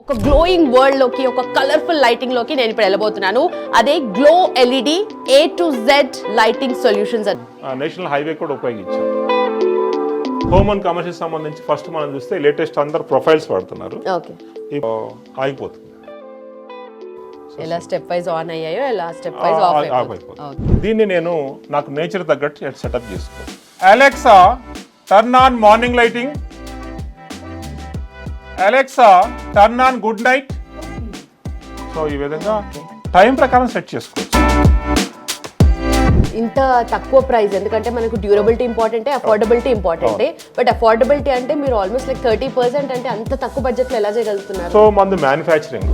ఒక glowing world లోకి ఒక కలర్ఫుల్ లైటింగ్ లోకి నేను ఇప్పుడు వెళ్ళబోతున్నాను. అదే glow LED A to Z lighting solutions. National highway కూడా ఉపయోగించాం. హోమ్ అండ్ కమర్షియల్ సంబంధించి ఫస్ట్ మనం చూస్తే లేటెస్ట్ అందరు ప్రొఫైల్స్ వాడుతున్నారు. ఓకే, ఆగిపోతుంది. ఎలా స్టెప్ వైజ్ ఆన్ అయ్యాయో ఎలా స్టెప్ వైజ్ ఆఫ్ అయిపోతుంది. దీన్ని నేను నాకు నేచర్ తగ్గట్టు సెటప్ చేసుకో. Alexa turn on morning lighting. Alexa turn on good night. So ఈ విధంగా టైం ప్రకారం సెట్ చేసుకోవచ్చు. ఇంత తక్కువ ప్రైస్ ఎందుకంటే మనకు డ్యూరబిలిటీ ఇంపార్టెంటే, అఫోర్డబిలిటీ ఇంపార్టెంటే. బట్ అఫోర్డబిలిటీ అంటే మీరు ఆల్మోస్ట్ లైక్ 30% అంటే అంత తక్కువ బడ్జెట్ లో ఎలా చేయగలుగుతున్నారు? సో మంది మ్యానుఫ్యాక్చరింగ్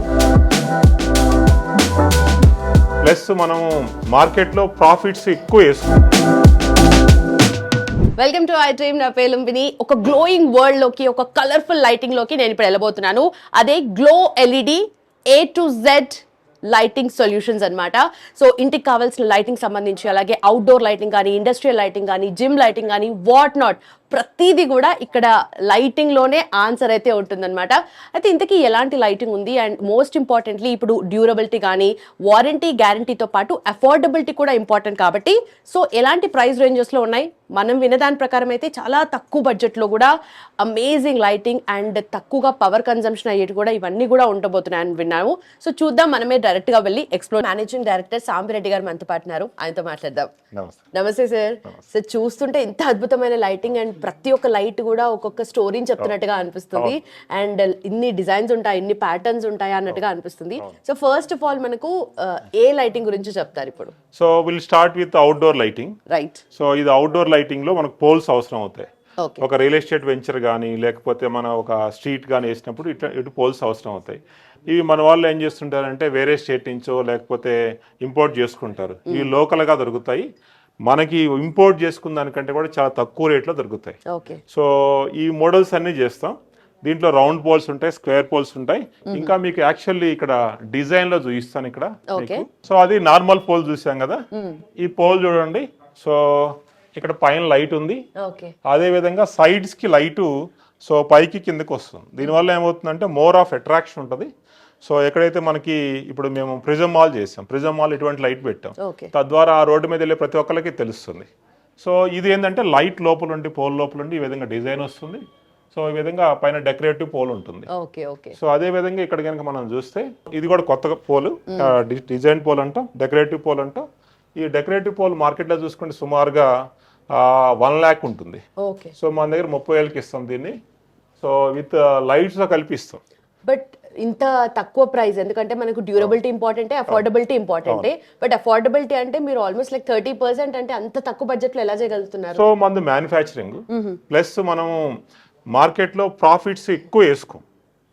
ప్లస్ మనము మార్కెట్ లో ప్రాఫిట్స్ ఎక్కువ వేస్తాం. Welcome to I dream. నా పేరు లుంబిని. ఒక గ్లోయింగ్ వరల్డ్ లోకి ఒక కలర్ఫుల్ లైటింగ్ లోకి నేను ఇప్పుడు వెళ్ళబోతున్నాను. అదే glow LED A to Z lighting solutions అన్నమాట. సో ఇంటికి కావాల్సిన లైటింగ్ సంబంధించి, అలాగే అవుట్డోర్ లైటింగ్ కానీ, ఇండస్ట్రియల్ లైటింగ్ కానీ, జిమ్ లైటింగ్ కానీ, వాట్ నాట్ ప్రతిదీ కూడా ఇక్కడ లైటింగ్ లోనే ఆన్సర్ అయితే ఉంటుందన్నమాట. అయితే ఇంతకీ ఎలాంటి లైటింగ్ ఉంది అండ్ మోస్ట్ ఇంపార్టెంట్లీ ఇప్పుడు డ్యూరబిలిటీ కానీ, వారంటీ గ్యారంటీతో పాటు అఫోర్డబిలిటీ కూడా ఇంపార్టెంట్ కాబట్టి సో ఎలాంటి ప్రైస్ రేంజెస్ లో ఉన్నాయి మనం వినదాని ప్రకారం అయితే చాలా తక్కువ బడ్జెట్ లో కూడా అమేజింగ్ లైటింగ్ అండ్ తక్కువగా పవర్ కన్జంప్షన్ అయ్యేది కూడా ఇవన్నీ కూడా ఉండబోతున్నాయని విన్నాము. సో చూద్దాం, మనమే డైరెక్ట్ గా వెళ్ళి ఎక్స్ప్లోర్. మేనేజింగ్ డైరెక్టర్ సాంబిరెడ్డి గారు మనతో పాటు ఉన్నారు, ఆయనతో మాట్లాడదాం. నమస్తే సార్. సార్ చూస్తుంటే ఇంత అద్భుతమైన లైటింగ్ అండ్ ప్రతి ఒక్క లైట్ కూడా ఒక్కొక్క స్టోరీని చెప్తున్నట్టుగా అనిపిస్తుంది అండ్ ఇన్ని డిజైన్స్ ఉంటాయి, ఇన్ని ప్యాటర్న్స్ ఉంటాయి అన్నట్టుగా అనిపిస్తుంది. సో ఫస్ట్ ఆఫ్ ఆల్ మనకు ఏ లైటింగ్ గురించి చెప్తారు ఇప్పుడు? So will start with outdoor lighting. Right. So ఇది అవుట్డోర్ లైటింగ్ లో మనకు పోల్స్ అవసరం అవుతాయి. ఒక రియల్ ఎస్టేట్ వెంచర్ కానీ లేకపోతే మన ఒక స్ట్రీట్ కానీ వేసినప్పుడు ఇటు పోల్స్ అవసరం అవుతాయి. ఇవి మన వాళ్ళు ఏం చేస్తుంటారంటే వేరే స్టేట్ నుంచో లేకపోతే ఇంపోర్ట్ చేసుకుంటారు. ఇవి లోకల్గా దొరుకుతాయి. మనకి ఇంపోర్ట్ చేసుకున్న దానికంటే కూడా చాలా తక్కువ రేట్లో దొరుకుతాయి. సో ఈ మోడల్స్ అన్ని చేస్తాం. దీంట్లో రౌండ్ పోల్స్ ఉంటాయి, స్క్వేర్ పోల్స్ ఉంటాయి. ఇంకా మీకు యాక్చువల్లీ ఇక్కడ డిజైన్ లో చూపిస్తాను ఇక్కడ. సో అది నార్మల్ పోల్ చూసాం కదా, ఈ పోల్ చూడండి. సో ఇక్కడ పైన లైట్ ఉంది, అదే విధంగా సైడ్స్ కి లైటు సో పైకి కిందకి వస్తుంది. దీనివల్ల ఏమవుతుందంటే మోర్ ఆఫ్ అట్రాక్షన్ ఉంటుంది. సో ఎక్కడైతే మనకి ఇప్పుడు మేము ప్రిజం మాల్ చేసాం, ప్రిజం మాల్ ఇటువంటి లైట్ పెట్టాం, తద్వారా ఆ రోడ్డు మీద వెళ్ళే ప్రతి ఒక్కరికి తెలుస్తుంది. సో ఇది ఏంటంటే లైట్ లోపల ఉండి పోల్ లోపల ఉండి ఈ విధంగా డిజైన్ వస్తుంది. సో ఈ విధంగా పైన డెకరేటివ్ పోల్ ఉంటుంది. సో అదే విధంగా ఇక్కడ కనుక మనం చూస్తే ఇది కూడా కొత్త పోల్, డిజైన్ పోల్ అంటాం, డెకరేటివ్ పోల్ అంటాం. ఈ డెకరేటివ్ పోల్ మార్కెట్లో చూసుకుంటే సుమారుగా 1 lakh ఉంటుంది. సో మన దగ్గర 30,000కి ఇస్తాం దీన్ని. సో విత్ లైట్స్ తో కల్పిస్తాం. బట్ ఇంత తక్కువ ప్రైస్ ఎందుకంటే మనకు డ్యూరబిలిటీ ఇంపార్టెంటే, అఫోర్డబిలిటీ ఇంపార్టెంటే. బట్ అఫోర్డబిలిటీ అంటే మీరు ఆల్మోస్ట్ లైక్ 30% అంటే అంత తక్కువ బడ్జెట్ లో ఎలా చేయగలుగుతున్నారు? సో మంది మ్యానుఫ్యాక్చరింగ్ ప్లస్ మనము మార్కెట్ లో ప్రాఫిట్స్ ఎక్కువ వేసుకోం.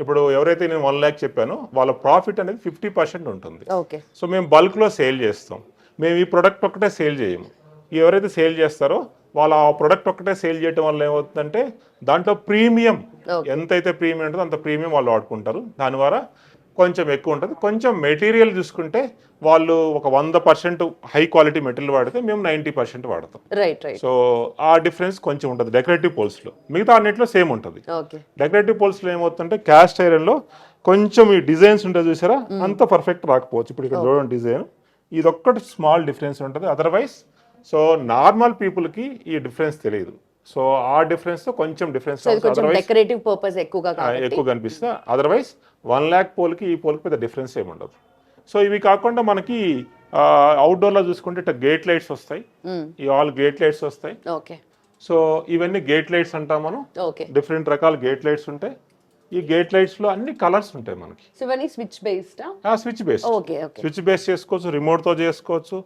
ఇప్పుడు ఎవరైతే నేను 1 lakh చెప్పానో వాళ్ళ ప్రాఫిట్ అనేది 50% ఉంటుంది. సో మేము బల్క్ లో సేల్ చేస్తాం. మేము ఈ ప్రొడక్ట్ ఒక్కటే సేల్ చేయము. ఎవరైతే సేల్ చేస్తారో వాళ్ళ ఆ ప్రొడక్ట్ ఒక్కటే సేల్ చేయడం వల్ల ఏమవుతుందంటే దాంట్లో ప్రీమియం ఎంతైతే ప్రీమియం ఉంటుందో అంత ప్రీమియం వాళ్ళు వాడుకుంటారు. దాని ద్వారా కొంచెం ఎక్కువ ఉంటుంది. కొంచెం మెటీరియల్ చూసుకుంటే వాళ్ళు ఒక 100% హై క్వాలిటీ మెటీరియల్ వాడితే మేము 90% వాడతాం. సో ఆ డిఫరెన్స్ కొంచెం ఉంటుంది డెకరేటివ్ పోల్స్ లో. మిగతా అన్నిట్లో సేమ్ ఉంటుంది. డెకరేటివ్ పోల్స్ లో ఏమవుతుందంటే క్యాస్ట్ ఐరన్ లో కొంచెం ఈ డిజైన్స్ ఉంటుంది చూసారా, అంత పర్ఫెక్ట్ రాకపోవచ్చు. ఇప్పుడు ఇక్కడ చూడండి డిజైన్, ఇది ఒక్కటి స్మాల్ డిఫరెన్స్ ఉంటుంది. అదర్వైజ్ సో నార్మల్ పీపుల్ కి ఈ డిఫరెన్స్ తెలియదు. సో ఆ డిఫరెన్స్ తో కొంచెం డిఫరెన్స్ డెకరేటివ్ పర్పస్ ఎక్కువ కనిపిస్తుంది. అదర్వైజ్ 1 lakh పోల్ కి ఈ పోల్ కి పెద్ద డిఫరెన్స్ ఏమి ఉండదు. సో ఇవి కాకుండా మనకి అవుట్డోర్ లో చూసుకుంటే ఇట్లా గేట్ లైట్స్ వస్తాయి. ఈ ఆల్ గేట్ లైట్స్ వస్తాయి. సో ఇవన్నీ గేట్ లైట్స్ అంటాం మనం. డిఫరెంట్ రకాల గేట్ లైట్స్ ఉంటాయి. ఈ గేట్ లైట్స్ లో అన్ని కలర్స్ ఉంటాయి మనకి. స్విచ్ బేస్డ్, స్విచ్ బేస్ చేసుకోవచ్చు, రిమోట్ తో చేసుకోవచ్చు,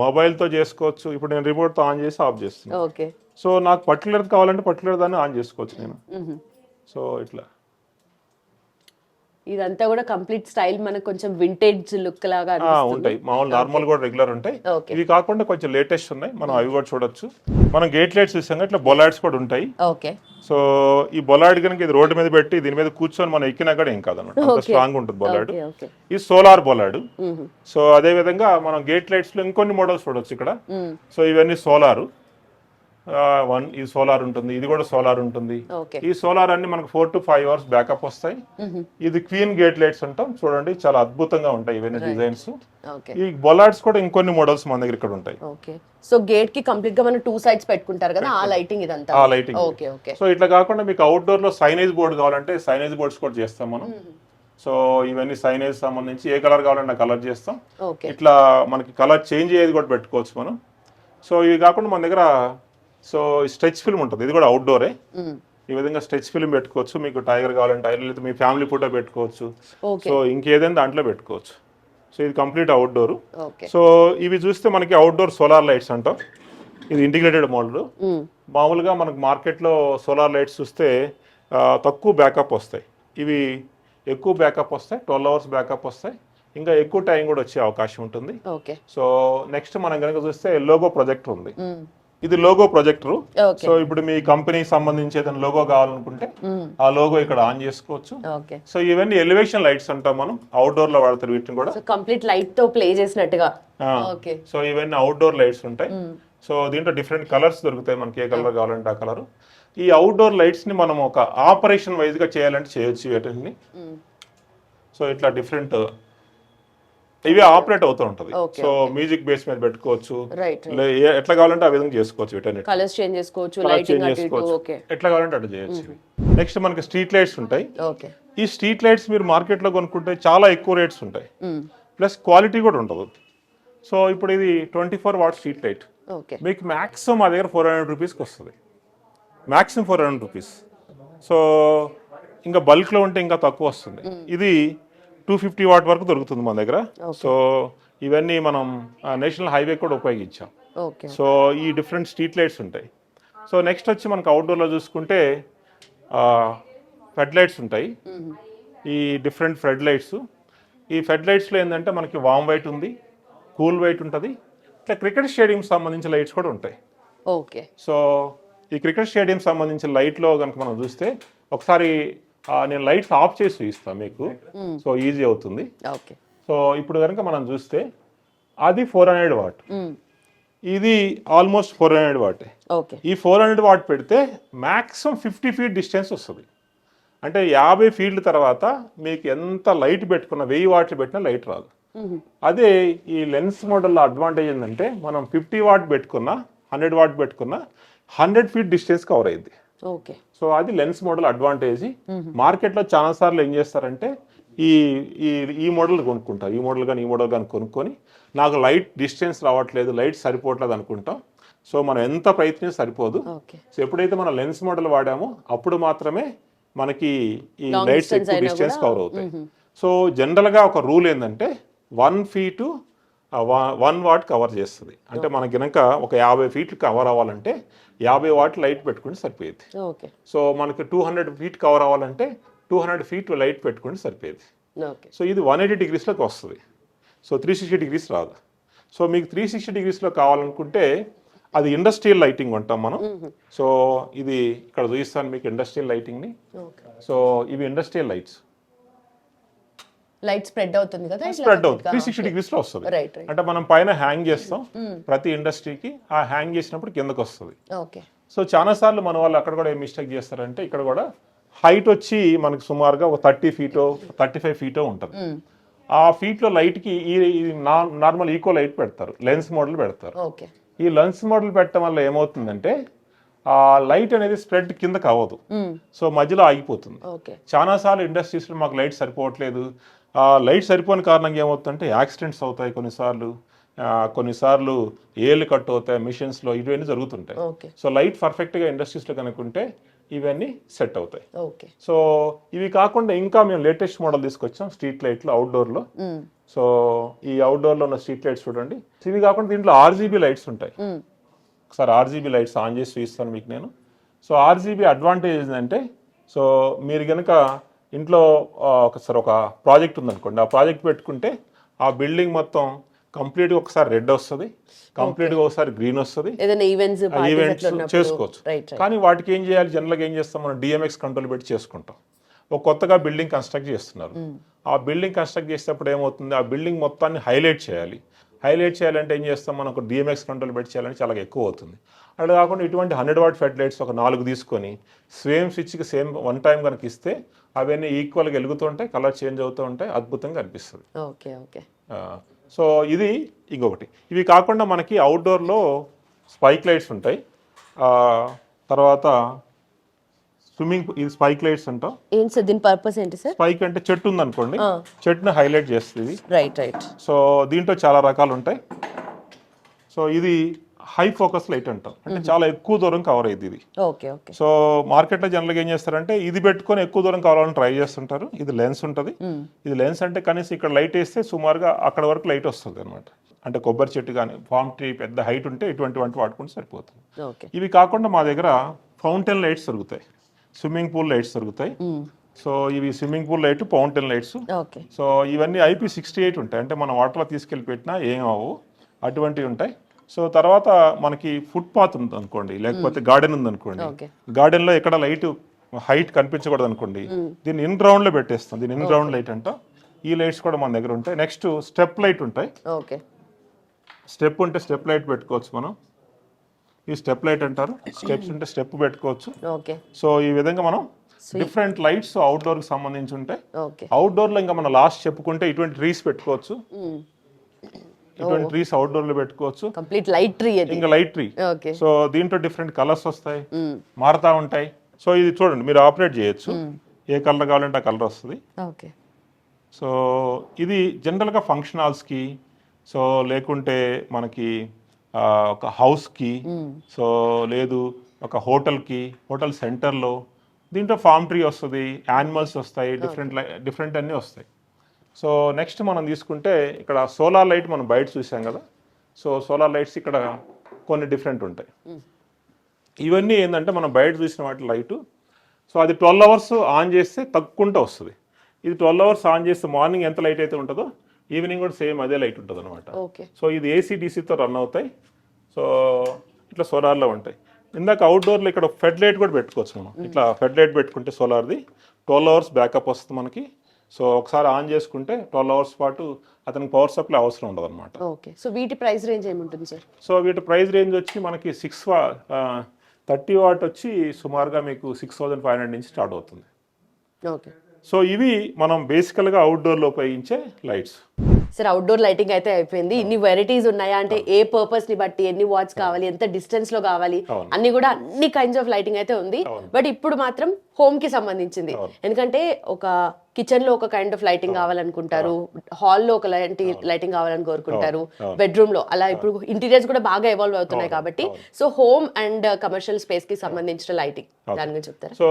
మొబైల్ తో చేసుకోవచ్చు. ఇప్పుడు నేను రిమోట్ తో ఆన్ చేసి ఆఫ్ చేస్తున్నాను. సో నాకు పర్టికులర్ కావాలంటే పర్టికులర్ దాన్ని ఆన్ చేసుకోవచ్చు నేను. సో ఇట్లా ఇదంతా కూడా కంప్లీట్ స్టైల్ మనకు కొంచెం వింటేజ్ లుక్ లాగా ఉంటాయి. మామూలు నార్మల్ కూడా రెగ్యులర్ ఉంటాయి. ఇవి కాకుండా కొంచెం లేటెస్ట్ ఉన్నాయి, మనం అవి కూడా చూడొచ్చు. మనం గేట్ లైట్స్ చూసాం, ఇట్లా బొలాయిడ్స్ కూడా ఉంటాయి. సో ఈ బొలాయిడ్ కనుక ఇది రోడ్డు మీద పెట్టి దీని మీద కూర్చొని మనం ఎక్కినా కూడా ఏం కాదన్నమాట, అంత స్ట్రాంగ్ ఉంటుంది బొలాయిడ్. ఇది సోలార్ బొలాయిడ్. సో అదే విధంగా మనం గేట్ లైట్స్ లో ఇంకొన్ని మోడల్స్ చూడొచ్చు ఇక్కడ. సో ఇవన్నీ సోలారు. ఇది సోలార్ ఉంటుంది, ఇది కూడా సోలార్ ఉంటుంది. ఓకే. ఈ సోలార్ అన్ని మనకు 4 to 5 అవర్స్ బ్యాకప్ వస్తాయి. ఇది క్వీన్ గేట్ లైట్స్ అంటాం చూడండి, చాలా అద్భుతంగా ఉంటాయి ఇవన్నీ డిజైన్స్. ఓకే. ఈ బొలార్డ్స్ కూడా ఇంకొన్ని మోడల్స్ మన దగ్గర ఇక్కడ ఉంటాయి. ఓకే. సో గేట్ కి కంప్లీట్ గా మనం 2 సైడ్స్ పెట్టుకుంటారు కదా, ఆ లైటింగ్ ఇదంతా. ఆ లైటింగ్. ఓకే. ఓకే. సో ఇట్లా కాకుండా మీకు అవుట్డోర్ లో సైనేజ్ బోర్డు కావాలంటే సైనేజ్ బోర్డ్స్ కూడా చేస్తాం మనం. సో ఇవన్నీ సైనేజ్ సంబంధించి ఏ కలర్ కావాలంటే ఆ కలర్ చేస్తాం. ఓకే. ఇట్లా మనకి కలర్ చేంజ్ అయ్యేది కూడా పెట్టుకోవచ్చు మనం. సో ఇవి కాకుండా మన దగ్గర సో స్ట్రెచ్ ఫిల్మ్ ఉంటుంది, ఇది కూడా అవుట్డోరే. ఈ విధంగా స్ట్రెచ్ ఫిల్మ్ పెట్టుకోవచ్చు, మీకు టైగర్ కావాలంటే టైగర్, లేదా మీ ఫ్యామిలీ ఫోటో పెట్టుకోవచ్చు. సో ఇంకేదైనా దాంట్లో పెట్టుకోవచ్చు. సో ఇది కంప్లీట్ అవుట్డోర్. సో ఇవి చూస్తే మనకి అవుట్డోర్ సోలార్ లైట్స్ అంటాం. ఇది ఇంటిగ్రేటెడ్ మోడల్. మామూలుగా మనకు మార్కెట్లో సోలార్ లైట్స్ చూస్తే తక్కువ బ్యాకప్ వస్తాయి, ఇవి ఎక్కువ బ్యాకప్ వస్తాయి, 12 అవర్స్ బ్యాకప్ వస్తాయి, ఇంకా ఎక్కువ టైం కూడా వచ్చే అవకాశం ఉంటుంది. సో నెక్స్ట్ మనం కనుక చూస్తే లోగో ప్రొజెక్టర్ ఉంది. ఇది లోగో ప్రొజెక్టర్. సో ఇప్పుడు మీ కంపెనీకి సంబంధించి ఏదైనా లోగో కావాలనుకుంటే ఆ లోగో ఇక్కడ ఆన్ చేసుకోవచ్చు. సో ఇవన్నీ ఎలివేషన్ లైట్స్ అంటాం మనం, అవుట్డోర్ లో వాడతారు వీటిని కూడా. కంప్లీట్ లైట్ తో ప్లే చేసినట్టుగా. సో ఇవన్నీ అవుట్డోర్ లైట్స్ ఉంటాయి. సో దీంట్లో డిఫరెంట్ కలర్స్ దొరుకుతాయి, మనకి ఏ కలర్ కావాలంటే ఆ కలర్. ఈ అవుట్డోర్ లైట్స్ ని మనం ఒక ఆపరేషన్ వైజ్ గా చేయాలంటే చేయొచ్చు వీటిని. సో ఇట్లా డిఫరెంట్ ఇవి ఆపరేట్ అవుతూ ఉంటది. సో మ్యూజిక్ బేస్ మీద పెట్టుకోవచ్చు, ఎట్లా కావాలంటే ఆ విధంగా చేసుకోవచ్చు. వీటన్నిటి కలర్స్ చేంజ్ చేసుకోవచ్చు, ఎట్లా కావాలంటే అట్లా చేయొచ్చు. నెక్స్ట్ మనకి స్ట్రీట్ లైట్స్ ఉంటాయి. ఈ స్ట్రీట్ లైట్స్ మీరు మార్కెట్ లో కొనుక్కుంటే చాలా ఎక్కువ రేట్స్ ఉంటాయి, ప్లస్ క్వాలిటీ కూడా ఉండదు. సో ఇప్పుడు ఇది 24 వాట్ స్ట్రీట్ లైట్ మీకు మాక్సిమం మా దగ్గర 400 రూపీస్కి వస్తుంది, మాక్సిమం 400 రూపీస్. సో ఇంకా బల్క్లో ఉంటే ఇంకా తక్కువ వస్తుంది. ఇది 250 వాట్ వరకు దొరుకుతుంది మన దగ్గర. సో ఇవన్నీ మనం నేషనల్ హైవే కూడా ఉపయోగించాం. సో ఈ డిఫరెంట్ స్ట్రీట్ లైట్స్ ఉంటాయి. సో నెక్స్ట్ వచ్చి మనకు అవుట్డోర్లో చూసుకుంటే ఫెడ్ లైట్స్ ఉంటాయి. ఈ డిఫరెంట్ ఫెడ్ లైట్స్, ఈ ఫెడ్ లైట్స్లో ఏంటంటే మనకి వామ్ వైట్ ఉంది, కూల్ వైట్ ఉంటుంది, ఇట్లా క్రికెట్ స్టేడియం సంబంధించిన లైట్స్ కూడా ఉంటాయి. ఓకే. సో ఈ క్రికెట్ స్టేడియం సంబంధించిన లైట్లో కనుక మనం చూస్తే ఒకసారి నేను లైట్స్ ఆఫ్ చేసి ఇస్తాను మీకు, సో ఈజీ అవుతుంది. సో ఇప్పుడు కనుక మనం చూస్తే అది 400 వాట్, ఇది ఆల్మోస్ట్ 400 వాట్. ఈ 400 వాట్ పెడితే మ్యాక్సిమం 50 ఫీట్ డిస్టెన్స్ వస్తుంది. అంటే 50 ఫీట్ల తర్వాత మీకు ఎంత లైట్ పెట్టుకున్నా 1000 వాట్లు పెట్టినా లైట్ రాదు. అదే ఈ లెన్స్ మోడల్లో అడ్వాంటేజ్ ఏంటంటే మనం 50 వాట్ పెట్టుకున్నా 100 వాట్ పెట్టుకున్నా 100 ఫీట్ డిస్టెన్స్ కవర్ అయ్యింది. సో అది లెన్స్ మోడల్ అడ్వాంటేజ్. మార్కెట్లో చాలా సార్లు ఏం చేస్తారంటే ఈ ఈ మోడల్ కొనుక్కుంటారు, ఈ మోడల్ కానీ ఈ మోడల్ కానీ కొనుక్కొని నాకు లైట్ డిస్టెన్స్ రావట్లేదు, లైట్ సరిపోవట్లేదు అనుకుంటాం. సో మనం ఎంత ప్రయత్నం సరిపోదు. సో ఎప్పుడైతే మనం లెన్స్ మోడల్ వాడామో అప్పుడు మాత్రమే మనకి ఈ లైట్స్ ఎక్కువ డిస్టెన్స్ కవర్ అవుతాయి. సో జనరల్గా ఒక రూల్ ఏంటంటే 1 ఫీటు 1 వాట్ కవర్ చేస్తుంది. అంటే మనకి కనుక ఒక 50 ఫీట్లు కవర్ అవ్వాలంటే 50 వాట్ లైట్ పెట్టుకుంటే సరిపోయేది. సో మనకి 200 ఫీట్ కవర్ అవ్వాలంటే 200 ఫీట్ లైట్ పెట్టుకుంటే సరిపోయేది. సో ఇది 180 డిగ్రీస్లోకి వస్తుంది. సో 360 డిగ్రీస్ రాదు. సో మీకు 360 డిగ్రీస్లో కావాలనుకుంటే అది ఇండస్ట్రియల్ లైటింగ్ అంటాం మనం. సో ఇది ఇక్కడ చూపిస్తాను మీకు ఇండస్ట్రియల్ లైటింగ్ని. సో ఇవి ఇండస్ట్రియల్ లైట్స్, లైట్ స్ప్రెడ్ అవుతుంది కదా, స్ప్రెడ్ అవుతుంది 360 డిగ్రీస్ లో వస్తుంది. అంటే మనం పైన హ్యాంగ్ చేస్తాం ప్రతి ఇండస్ట్రీకి, ఆ హ్యాంగ్ చేసినప్పుడు కిందకి వస్తుంది. సో చాలా సార్లు మన వాళ్ళు అక్కడ కూడా ఏం మిస్టేక్ చేస్తారంటే ఇక్కడ కూడా హైట్ వచ్చి మనకి సుమారుగా ఒక 30 ఫీటో 35 ఫీటో ఉంటుంది. ఆ ఫీట్లో లైట్కి ఈ నార్మల్ ఈకో లైట్ పెడతారు, లెన్స్ మోడల్ పెడతారు. ఈ లెన్స్ మోడల్ పెట్టడం వల్ల ఏమవుతుందంటే ఆ లైట్ అనేది స్ప్రెడ్ కిందకి అవ్వదు, సో మధ్యలో ఆగిపోతుంది. చాలా సార్లు ఇండస్ట్రీస్లో మాకు లైట్ సరిపోవట్లేదు, లైట్ సరిపోని కారణంగా ఏమవుతుందంటే యాక్సిడెంట్స్ అవుతాయి, కొన్నిసార్లు ఏళ్ళు కట్ అవుతాయి మిషన్స్లో, ఇవన్నీ జరుగుతుంటాయి. సో లైట్ పర్ఫెక్ట్గా ఇండస్ట్రీస్లో కనుక్కుంటే ఇవన్నీ సెట్ అవుతాయి. సో ఇవి కాకుండా ఇంకా మేము లేటెస్ట్ మోడల్ తీసుకొచ్చాం స్ట్రీట్ లైట్లు అవుట్డోర్లో. సో ఈ అవుట్డోర్లో ఉన్న స్ట్రీట్ లైట్స్ చూడండి. ఇవి కాకుండా దీంట్లో RGB లైట్స్ ఉంటాయి. ఒకసారి RGB లైట్స్ ఆన్ చేసి చూపిస్తాను మీకు నేను. సో RGB అడ్వాంటేజ్ ఏంటంటే, సో మీరు కనుక ఇంట్లో ఒకసారి ఒక ప్రాజెక్ట్ ఉందనుకోండి, ఆ ప్రాజెక్ట్ పెట్టుకుంటే ఆ బిల్డింగ్ మొత్తం కంప్లీట్గా ఒకసారి రెడ్ వస్తుంది, కంప్లీట్గా ఒకసారి గ్రీన్ వస్తుంది, ఈవెంట్స్ చేసుకోవచ్చు. కానీ వాటికి ఏం చేయాలి, జనరల్గా ఏం చేస్తాం మనం DMX కంట్రోల్ పెట్టి చేసుకుంటాం. ఒక కొత్తగా బిల్డింగ్ కన్స్ట్రక్ట్ చేస్తున్నారు, ఆ బిల్డింగ్ కన్స్ట్రక్ట్ చేసేటప్పుడు ఏమవుతుంది, ఆ బిల్డింగ్ మొత్తాన్ని హైలైట్ చేయాలంటే ఏం చేస్తాం, మనకు DMX కంట్రోల్ పెట్టి చేయాలంటే చాలా ఎక్కువ అవుతుంది. అలా కాకుండా ఇటువంటి 100 వాట్ ఫెడ్ లైట్స్ ఒక 4 తీసుకొని సేమ్ స్విచ్కి సేమ్ వన్ టైం కనుక ఇస్తే అవన్నీ ఈక్వల్గా వెలుగుతూ ఉంటాయి, కలర్ చేంజ్ అవుతూ ఉంటాయి, అద్భుతంగా అనిపిస్తుంది. Okay okay. సో ఇది ఇంకొకటి. ఇవి కాకుండా మనకి అవుట్డోర్లో స్పైక్ లైట్స్ ఉంటాయి. తర్వాత ఇది స్పైక్ లైట్స్ అంటాం. ఏంటి సార్ దీని పర్పస్ ఏంటి సార్? స్పైక్ అంటే చెట్టు ఉందనుకోండి, చెట్టుని హైలైట్ చేస్తుంది. Right right. సో దీంట్లో చాలా రకాలు ఉంటాయి. సో ఇది హై ఫోకస్ లైట్ అంటాం, అంటే చాలా ఎక్కువ దూరం కవర్ అయ్యింది ఇది. Okay okay. సో మార్కెట్లో జనరల్గా ఏం చేస్తారంటే ఇది పెట్టుకొని ఎక్కువ దూరం కావాలని ట్రై చేస్తుంటారు. ఇది లెన్స్ ఉంటుంది. ఇది లెన్స్ అంటే కనీసం ఇక్కడ లైట్ వేస్తే సుమారుగా అక్కడ వరకు లైట్ వస్తుంది అనమాట. అంటే కొబ్బరి చెట్టు కానీ పామ్ ట్రీ పెద్ద హైట్ ఉంటే ఇటువంటి వాడుకుంటే సరిపోతుంది. ఇవి కాకుండా మా దగ్గర ఫౌంటైన్ లైట్స్ దొరుకుతాయి, స్విమ్మింగ్ పూల్ లైట్స్ దొరుకుతాయి. సో ఇవి swimming pool light, fountain lights. So ఇవన్నీ IP68 ఉంటాయి, అంటే మనం వాటర్లో తీసుకెళ్ళి పెట్టినా ఏం అవ్వవు, అటువంటివి ఉంటాయి. సో తర్వాత మనకి ఫుట్ పాత్ ఉంది అనుకోండి, లేకపోతే గార్డెన్ ఉంది అనుకోండి, గార్డెన్లో ఎక్కడ లైట్ హైట్ కనిపించకూడదు అనుకోండి, దీన్ని ఇన్ గ్రౌండ్లో పెట్టేస్తాం. దీన్ని ఇన్ గ్రౌండ్ లైట్ అంట. ఈ లైట్స్ కూడా మన దగ్గర ఉంటాయి. నెక్స్ట్ స్టెప్ లైట్ ఉంటాయి. స్టెప్ ఉంటే స్టెప్ లైట్ పెట్టుకోవచ్చు మనం, ఈ స్టెప్ లైట్ అంటారు. స్టెప్స్ ఉంటే స్టెప్ పెట్టుకోవచ్చు. సో ఈ విధంగా మనం డిఫరెంట్ లైట్స్ అవుట్డోర్ కి సంబంధించి ఉంటాయి. అవుట్డోర్ లో ఇంకా మనం లాస్ట్ చెప్పుకుంటే ఇటువంటి ట్రీస్ పెట్టుకోవచ్చు. ఇటువంటి ట్రీస్ అవుట్డోర్ లో పెట్టుకోవచ్చు. కంప్లీట్ లైట్ ట్రీ, ఇంకా లైట్ ట్రీ. సో దీంట్లో డిఫరెంట్ కలర్స్ వస్తాయి, మారుతా ఉంటాయి. సో ఇది చూడండి, మీరు ఆపరేట్ చేయొచ్చు, ఏ కలర్ కావాలంటే ఆ కలర్ వస్తుంది. సో ఇది జనరల్గా ఫంక్షన్ హాల్స్కి, సో లేకుంటే మనకి ఒక హౌస్కి, సో లేదు ఒక హోటల్కి, హోటల్ సెంటర్లో దీంట్లో ఫామ్ ట్రీ వస్తుంది, యానిమల్స్ వస్తాయి, డిఫరెంట్ అన్నీ వస్తాయి. సో నెక్స్ట్ మనం తీసుకుంటే ఇక్కడ సోలార్ లైట్ మనం బయట చూసాం కదా. సో సోలార్ లైట్స్ ఇక్కడ కొన్ని డిఫరెంట్ ఉంటాయి. ఇవన్నీ ఏంటంటే మనం బయట చూసిన వాటి లైటు, సో అది 12 అవర్స్ ఆన్ చేస్తే తగ్గుకుంటూ వస్తుంది. ఇది 12 అవర్స్ ఆన్ చేస్తే మార్నింగ్ ఎంత లైట్ అయితే ఉంటుందో ఈవినింగ్ కూడా సేమ్ అదే లైట్ ఉంటుంది అనమాట. సో ఇది AC/DC రన్ అవుతాయి. సో ఇట్లా సోలార్లో ఉంటాయి. ఇందాక అవుట్డోర్లో ఇక్కడ ఫెడ్ లైట్ కూడా పెట్టుకోవచ్చు మనం. ఇట్లా ఫెడ్ లైట్ పెట్టుకుంటే సోలార్ది 12 అవర్స్ బ్యాకప్ వస్తుంది మనకి. సో ఒకసారి ఆన్ చేసుకుంటే 12 అవర్స్ పాటు అతనికి పవర్ సప్లై అవసరం ఉండదు అనమాట. సో వీటి ప్రైస్ రేంజ్ ఏముంటుంది సార్? సో వీటి ప్రైస్ రేంజ్ వచ్చి మనకి 30 వాట్ వచ్చి సుమారుగా మీకు 6500 నుంచి స్టార్ట్ అవుతుంది. సో ఇవి మనం బేసికల్గా అవుట్డోర్లో ఉపయోగించే లైట్స్. సార్ అవుట్డోర్ లైటింగ్ అయితే అయిపోయింది. ఇన్ని వెరైటీస్ ఉన్నాయా అంటే ఏ పర్పస్ ని బట్టి ఎన్ని వాట్స్ కావాలి, ఎంత డిస్టెన్స్ లో కావాలి, అన్ని కూడా అన్ని కైండ్స్ ఆఫ్ లైటింగ్ అయితే ఉంది. బట్ ఇప్పుడు మాత్రం హోమ్ కి సంబంధించింది. ఎందుకంటే ఒక కిచెన్ లో ఒక కైండ్ ఆఫ్ లైటింగ్ కావాలనుకుంటారు, హాల్లో ఒక లైటింగ్ కావాలని కోరుకుంటారు, బెడ్రూమ్ లో అలా. ఇప్పుడు ఇంటీరియర్స్ కూడా బాగా ఎవాల్వ్ అవుతున్నాయి కాబట్టి so home and commercial space కి సంబంధించిన లైటింగ్ దాని గురించి చెప్తారా? సో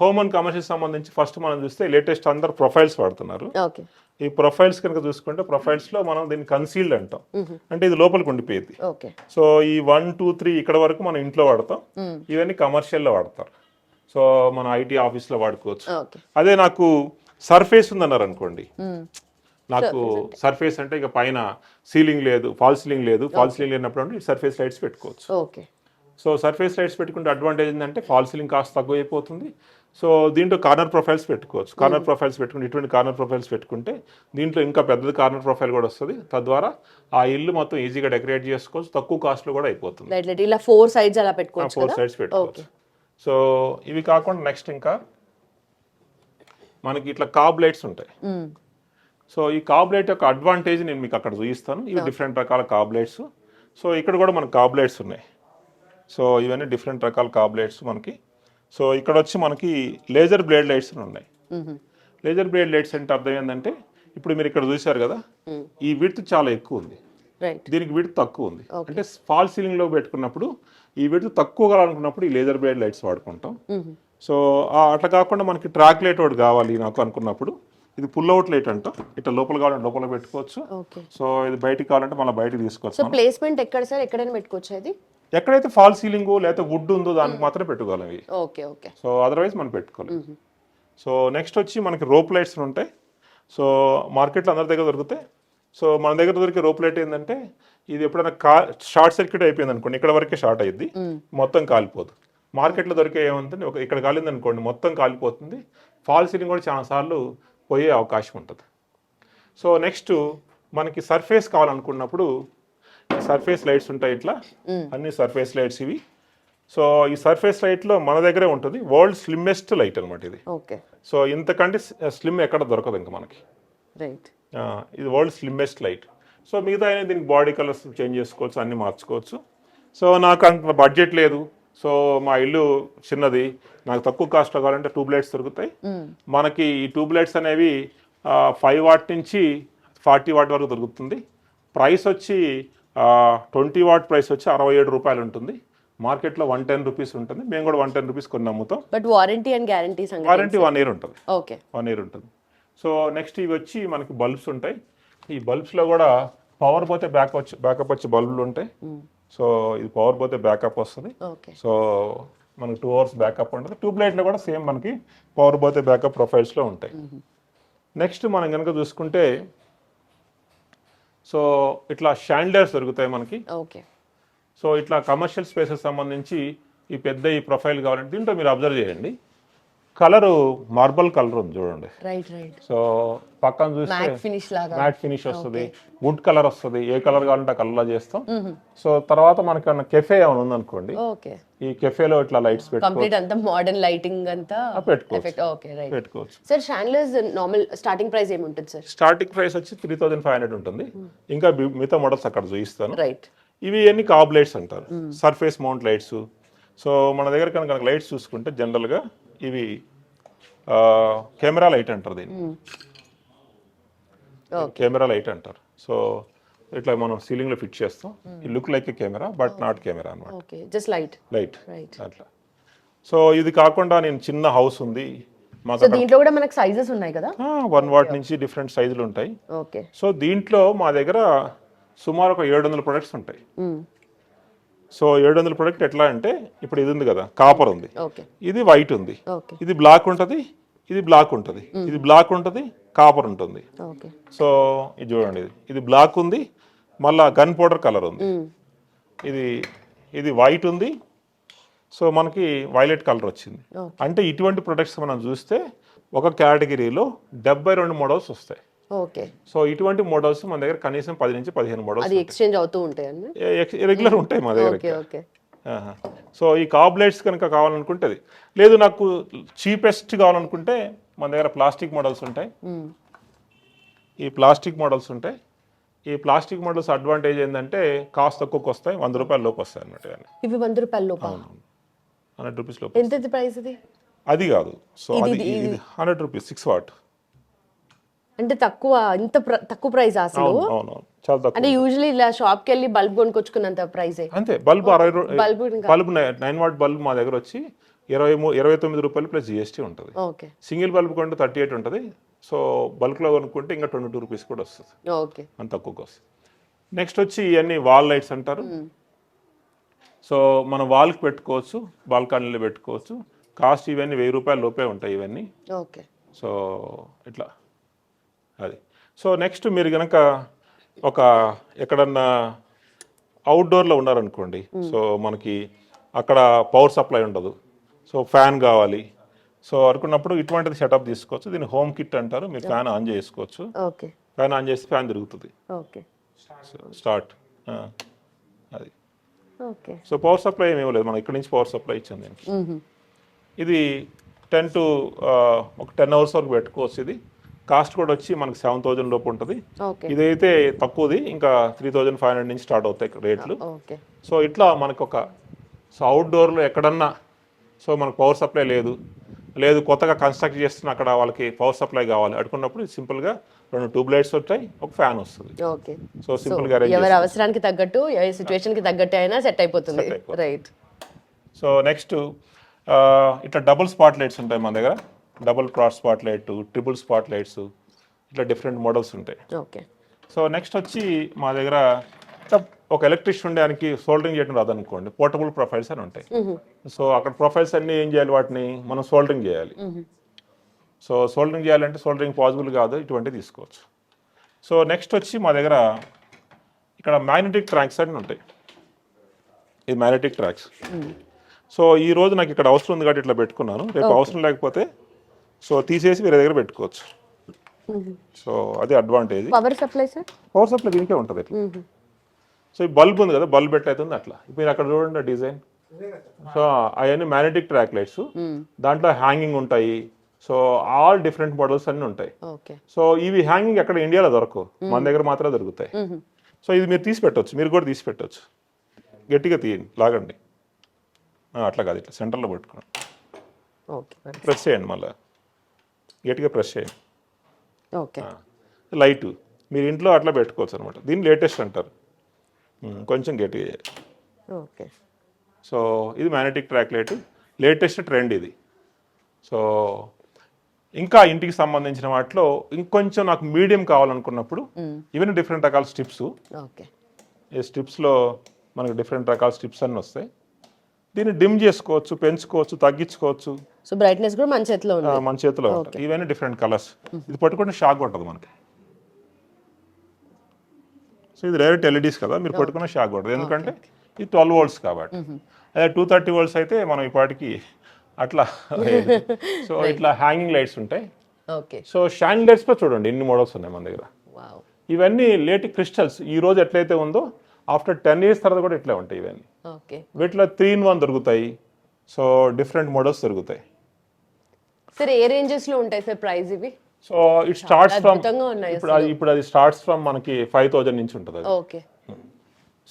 హోమ్ అండ్ కమర్షియల్ సంబంధించి ఫస్ట్ మనం చూస్తే లేటెస్ట్ అందరు ప్రొఫైల్స్ వాడుతున్నారు. ఈ ప్రొఫైల్స్ కనుక చూసుకుంటే ప్రొఫైల్స్ లో మనం దీన్ని కన్సీల్డ్ అంటాం, అంటే ఇది లోపలికి ఉండిపోయేది. సో ఈ 1, 2, 3 ఇక్కడ వరకు మనం ఇంట్లో వాడతాం, ఇవన్నీ కమర్షియల్ లో వాడతారు. సో మన IT ఆఫీస్ లో వాడుకోవచ్చు. అదే నాకు సర్ఫేస్ ఉందన్నారు అనుకోండి, నాకు సర్ఫేస్ అంటే ఇక పైన సీలింగ్ లేదు, ఫాల్ సీలింగ్ లేదు, ఫాల్ సీలింగ్ లేనప్పుడు సర్ఫేస్ లైట్స్ పెట్టుకోవచ్చు. సో సర్ఫేస్ లైట్స్ పెట్టుకుంటే అడ్వాంటేజ్ ఏంటంటే ఫాల్ సీలింగ్ కాస్ట్ తక్కువ అయిపోతుంది. సో దీంట్లో కార్నర్ ప్రొఫైల్స్ పెట్టుకోవచ్చు. కార్నర్ ప్రొఫైల్స్ పెట్టుకుంటే ఇటువంటి కార్నర్ ప్రొఫైల్స్ పెట్టుకుంటే దీంట్లో ఇంకా పెద్దది కార్నర్ ప్రొఫైల్ కూడా వస్తుంది. తద్వారా ఆ ఇల్లు మొత్తం ఈజీగా డెకరేట్ చేసుకోవచ్చు, తక్కువ కాస్ట్లో కూడా అయిపోతుంది. ఇలా 4 సైడ్స్ అలా పెట్టుకోవచ్చు, 4 సైడ్స్ పెట్టుకోవచ్చు. సో ఇవి కాకుండా నెక్స్ట్ ఇంకా మనకి ఇట్లా కాబ్ లైట్స్ ఉంటాయి. సో ఈ కాబ్ లైట్ యొక్క అడ్వాంటేజ్ నేను మీకు అక్కడ చూపిస్తాను. ఇవి డిఫరెంట్ రకాల కాబ్ లైట్స్. సో ఇక్కడ కూడా మనకు కాబ్ లైట్స్ ఉన్నాయి. సో ఇవన్నీ డిఫరెంట్ రకాల కాబ్ లైట్స్ మనకి. సో ఇక్కడ వచ్చి మనకి లేజర్ బ్లేడ్ లైట్స్ ఉన్నాయి. లేజర్ బ్లేడ్ లైట్స్ అంటే అర్థం ఏంటంటే ఇప్పుడు మీరు ఇక్కడ చూసారు కదా, ఈ విడ్త్ చాలా ఎక్కువ ఉంది, దీనికి విడ్త్ తక్కువ ఉంది. అంటే ఫాల్ సీలింగ్ లో పెట్టుకున్నప్పుడు ఈ విడ్త్ తక్కువ కావాలనుకున్నప్పుడు ఈ లేజర్ బ్లేడ్ లైట్స్ వాడుకుంటాం. సో అట్లా కాకుండా మనకి ట్రాక్ లైట్ ఒకటి కావాలి నాకు అనుకున్నప్పుడు ఇది పుల్ అవుట్ లైట్ అంట. ఇట్లా లోపల కావాలంటే లోపల పెట్టుకోవచ్చు. సో ఇది బయటికి కావాలంటే మళ్ళీ బయటకు తీసుకోవచ్చు. ప్లేస్మెంట్ ఎక్కడ సార్, ఎక్కడైనా పెట్టుకోవచ్చు? అది ఎక్కడైతే ఫాల్ సీలింగ్ లేకపోతే వుడ్ ఉందో దానికి మాత్రమే పెట్టుకోవాలి అవి. సో అదర్వైజ్ మనం పెట్టుకోవాలి. సో నెక్స్ట్ వచ్చి మనకి రోప్ లైట్స్ ఉంటాయి. సో మార్కెట్లో అందరి దగ్గర దొరుకుతాయి. సో మన దగ్గర దొరికే రోప్ లైట్ ఏంటంటే ఇది ఎప్పుడైనా షార్ట్ సర్క్యూట్ అయిపోయింది అనుకోండి, ఇక్కడ వరకే షార్ట్ అయ్యింది, మొత్తం కాలిపోదు. మార్కెట్లో దొరికే ఏముంటుంది, ఇక్కడ కాలింది అనుకోండి మొత్తం కాలిపోతుంది. ఫాల్ సీలింగ్ కూడా చాలా సార్లు పోయే అవకాశం ఉంటుంది. సో నెక్స్ట్ మనకి సర్ఫేస్ కావాలనుకున్నప్పుడు సర్ఫేస్ లైట్స్ ఉంటాయి. ఇట్లా అన్ని సర్ఫేస్ లైట్స్ ఇవి. సో ఈ సర్ఫేస్ లైట్లో మన దగ్గరే ఉంటుంది, వరల్డ్ స్లిమ్మెస్ట్ లైట్ అనమాట ఇది. ఓకే, సో ఇంతకంటే స్లిమ్ ఎక్కడ దొరకదు ఇంకా మనకి. రైట్. ఇది వరల్డ్ స్లిమ్మెస్ట్ లైట్. సో మిగతా అయినా దీనికి బాడీ కలర్స్ చేంజ్ చేసుకోవచ్చు, అన్ని మార్చుకోవచ్చు. సో నాకు అంత బడ్జెట్ లేదు, సో మా ఇల్లు చిన్నది, నాకు తక్కువ కాస్ట్లో కావాలంటే ట్యూబ్ లైట్స్ దొరుకుతాయి మనకి. ఈ ట్యూబ్ లైట్స్ అనేవి 5 వాట్ నుంచి 40 వాట్ వరకు దొరుకుతుంది. ప్రైస్ వచ్చి 20 వాట్ ప్రైస్ వచ్చి 67 రూపాయలు ఉంటుంది. మార్కెట్లో 110 రూపీస్ ఉంటుంది. మేము కూడా 110 రూపీస్ కొన్ని అమ్ముతాం. But warranty and guarantee warranty 1 year ఉంటుంది. ఓకే, 1 ఇయర్ ఉంటుంది. సో నెక్స్ట్ ఇవి వచ్చి మనకి బల్బ్స్ ఉంటాయి. ఈ బల్బ్స్లో కూడా పవర్ పోతే బ్యాకప్ వచ్చి బల్బులు ఉంటాయి. సో ఇది పవర్ పోతే బ్యాకప్ వస్తుంది. ఓకే, సో మనకి 2 అవర్స్ బ్యాకప్ ఉంటుంది. ట్యూబ్ లైట్లో కూడా సేమ్ మనకి పవర్ పోతే బ్యాకప్ ప్రొఫైల్స్లో ఉంటాయి. నెక్స్ట్ మనం కనుక చూసుకుంటే సో ఇట్లా షాండ్లర్స్ దొరుకుతాయి మనకి. ఓకే. సో ఇట్లా కమర్షియల్ స్పేసెస్ సంబంధించి ఈ పెద్ద ఈ ప్రొఫైల్ కావాలంటే దీంట్లో మీరు అబ్జర్వ్ చేయండి, కలరు మార్బల్ కలర్ ఉంది చూడండి. Right, right. సో పక్కన చూస్తే మ్యాట్ ఫినిష్ వస్తుంది, వుడ్ కలర్ వస్తుంది. ఏ కలర్ కావాలంటే ఆ కలర్లో చేస్తాం. సో తర్వాత మనకి కెఫే ఏమైనా ఉందనుకోండి, ఈ కెఫేలో ఇట్లా లైట్స్ పెట్టుకోవచ్చు. సార్ షాండ్లర్స్ నార్మల్ స్టార్టింగ్ ప్రైస్ ఏముంటుంది సార్? స్టార్టింగ్ ప్రైస్ వచ్చి 3500 ఉంటుంది. ఇంకా మిగతా మోడల్స్ అక్కడ చూపిస్తాను. రైట్. ఇవి అన్ని కాబ్ లైట్స్ అంటారు, సర్ఫేస్ మౌంట్ లైట్స్. సో మన దగ్గర కనుక లైట్స్ చూసుకుంటే జనరల్గా ఇవి కెమెరా లైట్ అంటారు దీన్ని, కెమెరా లైట్ అంటారు. సో ఇట్లా మనం సీలింగ్ లో ఫిట్ చేస్తాం. ఈ look like camera but not camera అన్నమాట, జస్ట్ లైట్ అట్లా. సో ఇది కాకుండా నేను చిన్న హౌస్ ఉంది మాకు, దీంట్లో కూడా మనకు సైజెస్ ఉన్నాయి కదా, 1 వాట్ నుంచి డిఫరెంట్ సైజులు ఉంటాయి. ఓకే. సో దీంట్లో మా దగ్గర సుమారు ఒక 700 ప్రొడక్ట్స్ ఉంటాయి. సో 700 ప్రొడక్ట్ ఎట్లా అంటే ఇప్పుడు ఇది ఉంది కదా, కాపర్ ఉంది, ఇది వైట్ ఉంది, ఇది బ్లాక్ ఉంటుంది, ఇది బ్లాక్ ఉంటుంది, ఇది బ్లాక్ ఉంటుంది, కాపర్ ఉంటుంది. సో ఇది చూడండి, ఇది బ్లాక్ ఉంది, మళ్ళా గన్ పౌడర్ కలర్ ఉంది, ఇది వైట్ ఉంది. సో మనకి వైలెట్ కలర్ వచ్చింది. అంటే ఇటువంటి ప్రొడక్ట్స్ మనం చూస్తే ఒక కేటగిరీలో 72 మోడల్స్ వస్తాయి. ఓకే. సో ఇటువంటి మోడల్స్ మన దగ్గర కనీసం 10 నుంచి 15 మోడల్స్ అది ఎక్స్చేంజ్ అవుతూ ఉంటాయి, రెగ్యులర్ ఉంటాయి మా దగ్గర. ఓకే. సో ఈ కాబ్ లైట్స్ కనుక కావాలనుకుంటే అది లేదు, నాకు చీపెస్ట్ కావాలనుకుంటే మన దగ్గర ప్లాస్టిక్ మోడల్స్ ఉంటాయి. ఈ ప్లాస్టిక్ మోడల్స్ ఉంటాయి. ఈ ప్లాస్టిక్ మోడల్స్ అడ్వాంటేజ్ ఏంటంటే కాస్ట్ తక్కువకి వస్తాయి, 100 రూపాయల లోపు వస్తాయి అన్నమాట. ఇవి 100 రూపాయల లోపు, 100 రూపీస్ లోపు. ఎంత ప్రైస్ ఇది? అది కాదు, సో అది 100 రూపీస్ 6 వాట్ అంటే తక్కువ, ఇంత తక్కువ ప్రైస్ అసలు. అవును, చాలా తక్కువ. అంటే యూజువల్లీ ఇలా షాప్ కి వెళ్ళి బల్బ్ కొనుక్కొచ్చుకున్నంత ప్రైస్ అంతే. బల్బ్ 9 వాట్ బల్బ్ మా దగ్గర వచ్చి 29 రూపాయలు ప్లస్ జిఎస్టీ ఉంటుంది. ఓకే. సింగిల్ బల్బ్ కొంటే 38 ఉంటుంది. సో బల్క్లో కొనుక్కుంటే ఇంకా 22 రూపీస్ కూడా వస్తుంది. ఓకే, అంత తక్కువకి వస్తుంది. నెక్స్ట్ వచ్చి ఇవన్నీ వాల్ లైట్స్ అంటారు. సో మనం వాల్కి పెట్టుకోవచ్చు, బాల్కనీలో పెట్టుకోవచ్చు. కాస్ట్ ఇవన్నీ 1000 రూపాయల లోపే ఉంటాయి ఇవన్నీ. ఓకే. సో ఇట్లా అది. సో నెక్స్ట్ మీరు కనుక ఒక ఎక్కడన్నా అవుట్డోర్లో ఉన్నారనుకోండి, సో మనకి అక్కడ పవర్ సప్లై ఉండదు, సో ఫ్యాన్ కావాలి. సో అనుకున్నప్పుడు ఇటువంటిది సెటప్ తీసుకోవచ్చు. దీన్ని హోమ్ కిట్ అంటారు. మీరు ఫ్యాన్ ఆన్ చేసుకోవచ్చు. ఫ్యాన్ ఆన్ చేస్తే ఫ్యాన్ తిరుగుతుంది, స్టార్ట్ అది. సో పవర్ సప్లై ఏమీ లేదు, మనం ఇక్కడ నుంచి పవర్ సప్లై ఇచ్చాం దీనికి. ఇది 10 అవర్స్ వరకు పెట్టుకోవచ్చు. ఇది కాస్ట్ కూడా వచ్చి మనకి 7000 లోపు ఉంటుంది. ఇదైతే తక్కువది, ఇంకా 3500 నుంచి స్టార్ట్ అవుతాయి రేట్లు. సో ఇట్లా మనకు సో అవుట్డోర్లో ఎక్కడన్నా సో మనకు పవర్ సప్లై లేదు కొత్తగా కన్స్ట్రక్ట్ చేస్తున్న అక్కడ వాళ్ళకి పవర్ సప్లై కావాలి అనుకున్నప్పుడు సింపుల్గా 2 ట్యూబ్ లైట్స్ వస్తాయి, ఒక ఫ్యాన్ వస్తుంది. సో సింపుల్గా ఎవరి అవసరానికి తగ్గట్టు, ఎవరి సిచ్యువేషన్కి తగ్గట్టు అయినా సెట్ అయిపోతుంది. రైట్. సో నెక్స్ట్ ఇట్లా డబుల్ స్పాట్ లైట్స్ ఉంటాయి మన దగ్గర. Double cross spot light, triple spot lights, ఇట్లా డిఫరెంట్ మోడల్స్ ఉంటాయి. ఓకే. సో నెక్స్ట్ వచ్చి మా దగ్గర ఒక ఎలక్ట్రిషియన్ ఉండడానికి సోల్డరింగ్ చేయడం రాదనుకోండి, పోర్టబుల్ ప్రొఫైల్స్ అని ఉంటాయి. సో అక్కడ ప్రొఫైల్స్ అన్ని ఏం చేయాలి, వాటిని మనం సోల్డరింగ్ చేయాలి. సో సోల్డరింగ్ చేయాలంటే సోల్డరింగ్ పాసిబుల్ కాదు, ఇటువంటివి తీసుకోవచ్చు. సో నెక్స్ట్ వచ్చి మా దగ్గర ఇక్కడ మ్యాగ్నెటిక్ ట్రాక్స్ అని ఉంటాయి. ఇది మ్యాగ్నెటిక్ ట్రాక్స్. సో ఈ రోజు నాకు ఇక్కడ అవసరం ఉంది కాబట్టి ఇట్లా పెట్టుకున్నాను. రేపు అవసరం లేకపోతే సో తీసేసి వేరే దగ్గర పెట్టుకోవచ్చు. సో అది అడ్వాంటేజ్. పవర్ సప్లై దీనికే ఉంటుంది ఇట్లా. సో ఈ బల్బ్ ఉంది కదా, బల్బ్ ఎట్లయితుంది అట్లా. ఇప్పుడు అక్కడ చూడండి డిజైన్, సో అవన్నీ మ్యాగ్నెటిక్ ట్రాక్ లైట్స్, దాంట్లో హ్యాంగింగ్ ఉంటాయి. సో ఆల్ డిఫరెంట్ మోడల్స్ అన్నీ ఉంటాయి. ఓకే. సో ఇవి హ్యాంగింగ్ ఎక్కడ ఇండియాలో దొరకవు, మన దగ్గర మాత్రమే దొరుకుతాయి. సో ఇది మీరు తీసి పెట్టవచ్చు, మీరు కూడా తీసి పెట్టవచ్చు. గట్టిగా తీయండి, లాగండి. అట్లా కాదు, ఇట్లా సెంటర్లో పెట్టుకోండి, ఓకే. ప్రెస్ చేయండి, మళ్ళీ గట్టిగా ప్రెస్ చేయండి. ఓకే. లైటు మీరు ఇంట్లో అట్లా పెట్టుకోవచ్చు అనమాట. దీన్ని లేటెస్ట్ అంటారు. కొంచెం గట్టిగా చేయాలి. ఓకే. సో ఇది magnetic track light, latest trend ఇది. సో ఇంకా ఇంటికి సంబంధించిన వాటిలో ఇంకొంచెం నాకు మీడియం కావాలనుకున్నప్పుడు ఇవన్నీ డిఫరెంట్ రకాల స్ట్రిప్స్. ఓకే. ఈ స్ట్రిప్స్లో మనకు డిఫరెంట్ రకాల స్ట్రిప్స్ అన్నీ వస్తాయి. దీన్ని డిమ్ చేసుకోవచ్చు, పెంచుకోవచ్చు, తగ్గించుకోవచ్చు. సో బ్రైట్నెస్ కూడా మన చేతిలో ఉంది. మన చేతిలో ఉంటుంది. ఇవన్నీ డిఫరెంట్ కలర్స్. ఇది పట్టుకుంటే షాక్ ఉంటుంది మనకి. సో ఇది డైరెక్ట్ ఎల్ఈడీస్ కదా, మీరు పట్టుకున్న షాక్ కొట్టదు, ఎందుకంటే ఇది 12 volts కాబట్టి. అదే 230 volts అయితే మనం ఇప్పటికి అట్లా. సో ఇట్లా హ్యాంగింగ్ లైట్స్ ఉంటాయి. ఓకే. సో షాండ్లైట్స్లో చూడండి ఎన్ని మోడల్స్ ఉన్నాయి మన దగ్గర. వావ్. ఇవన్నీ లేట్ క్రిస్టల్స్. ఈ రోజు ఎట్లయితే ఉందో ఆఫ్టర్ 10 years తర్వాత కూడా ఇట్లా ఉంటాయి ఇవన్నీ. ఓకే. వీటిలో 3-in-1 దొరుకుతాయి. సో డిఫరెంట్ మోడల్స్ దొరుకుతాయి. సరే, ఏ రేంజెస్ లో ఉంటాయి సార్ ప్రైస్ ఇవి? సో ఇట్ స్టార్ట్స్ ఫ్రమ్, అద్భుతంగా ఉన్నాయి ఇప్పుడు అది స్టార్ట్స్ ఫ్రమ్ మనకి 5,000 నుంచి ఉంటుంది అది. ఓకే.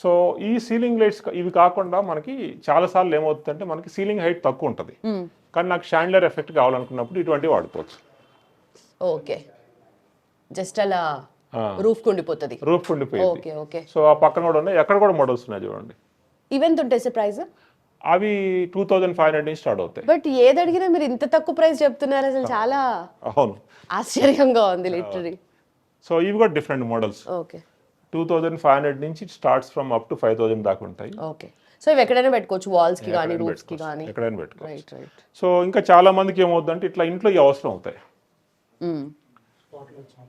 సో ఈ సీలింగ్ లైట్స్ ఇవి కాకుండా మనకి చాలా సార్లు ఏమవుతుందంటే మనకి సీలింగ్ హైట్ తక్కువ ఉంటుంది, కానీ నాకు షాండ్లర్ ఎఫెక్ట్ కావాలనుకున్నప్పుడు ఇటువంటివి వాడుకోవచ్చు. ఓకే. జస్ట్ అలా రూఫ్ కుండిపోతుంది. రూఫ్ ఉండిపోయింది. ఓకే. ఓకే. సో ఆ పక్కన కూడా ఉన్నాయి, ఎక్కడ కూడా మోడల్స్ ఉన్నాయి చూడండి. ఈవెంట్ ఉంటాయి సార్ ప్రైస్? అవి 2,500 నుంచి స్టార్ట్ అవుతాయి. బట్ ఏది అడిగినా మీరు ఇంత తక్కువ ప్రైస్ చెప్తున్నారు, అసలు చాలా అవును, ఆశ్చర్యంగా ఉంది లిటరలీ. సో ఇవి కూడా డిఫరెంట్ మోడల్స్. ఓకే. 2,500 నుంచి స్టార్ట్స్ ఫ్రమ్ అప్ టు 5,000 దాకా ఉంటాయి. ఓకే. సో ఇవి ఎక్కడైనా పెట్టుకోవచ్చు, వాల్స్ కి కానీ రూఫ్స్ కి కానీ. ఎక్కడైనా పెట్టుకోవచ్చు. Right, right. సో ఇంకా చాలా మందికి ఏమవుతుందంటే ఇట్లా ఇంట్లో ఇవి అవసరం అవుతాయి.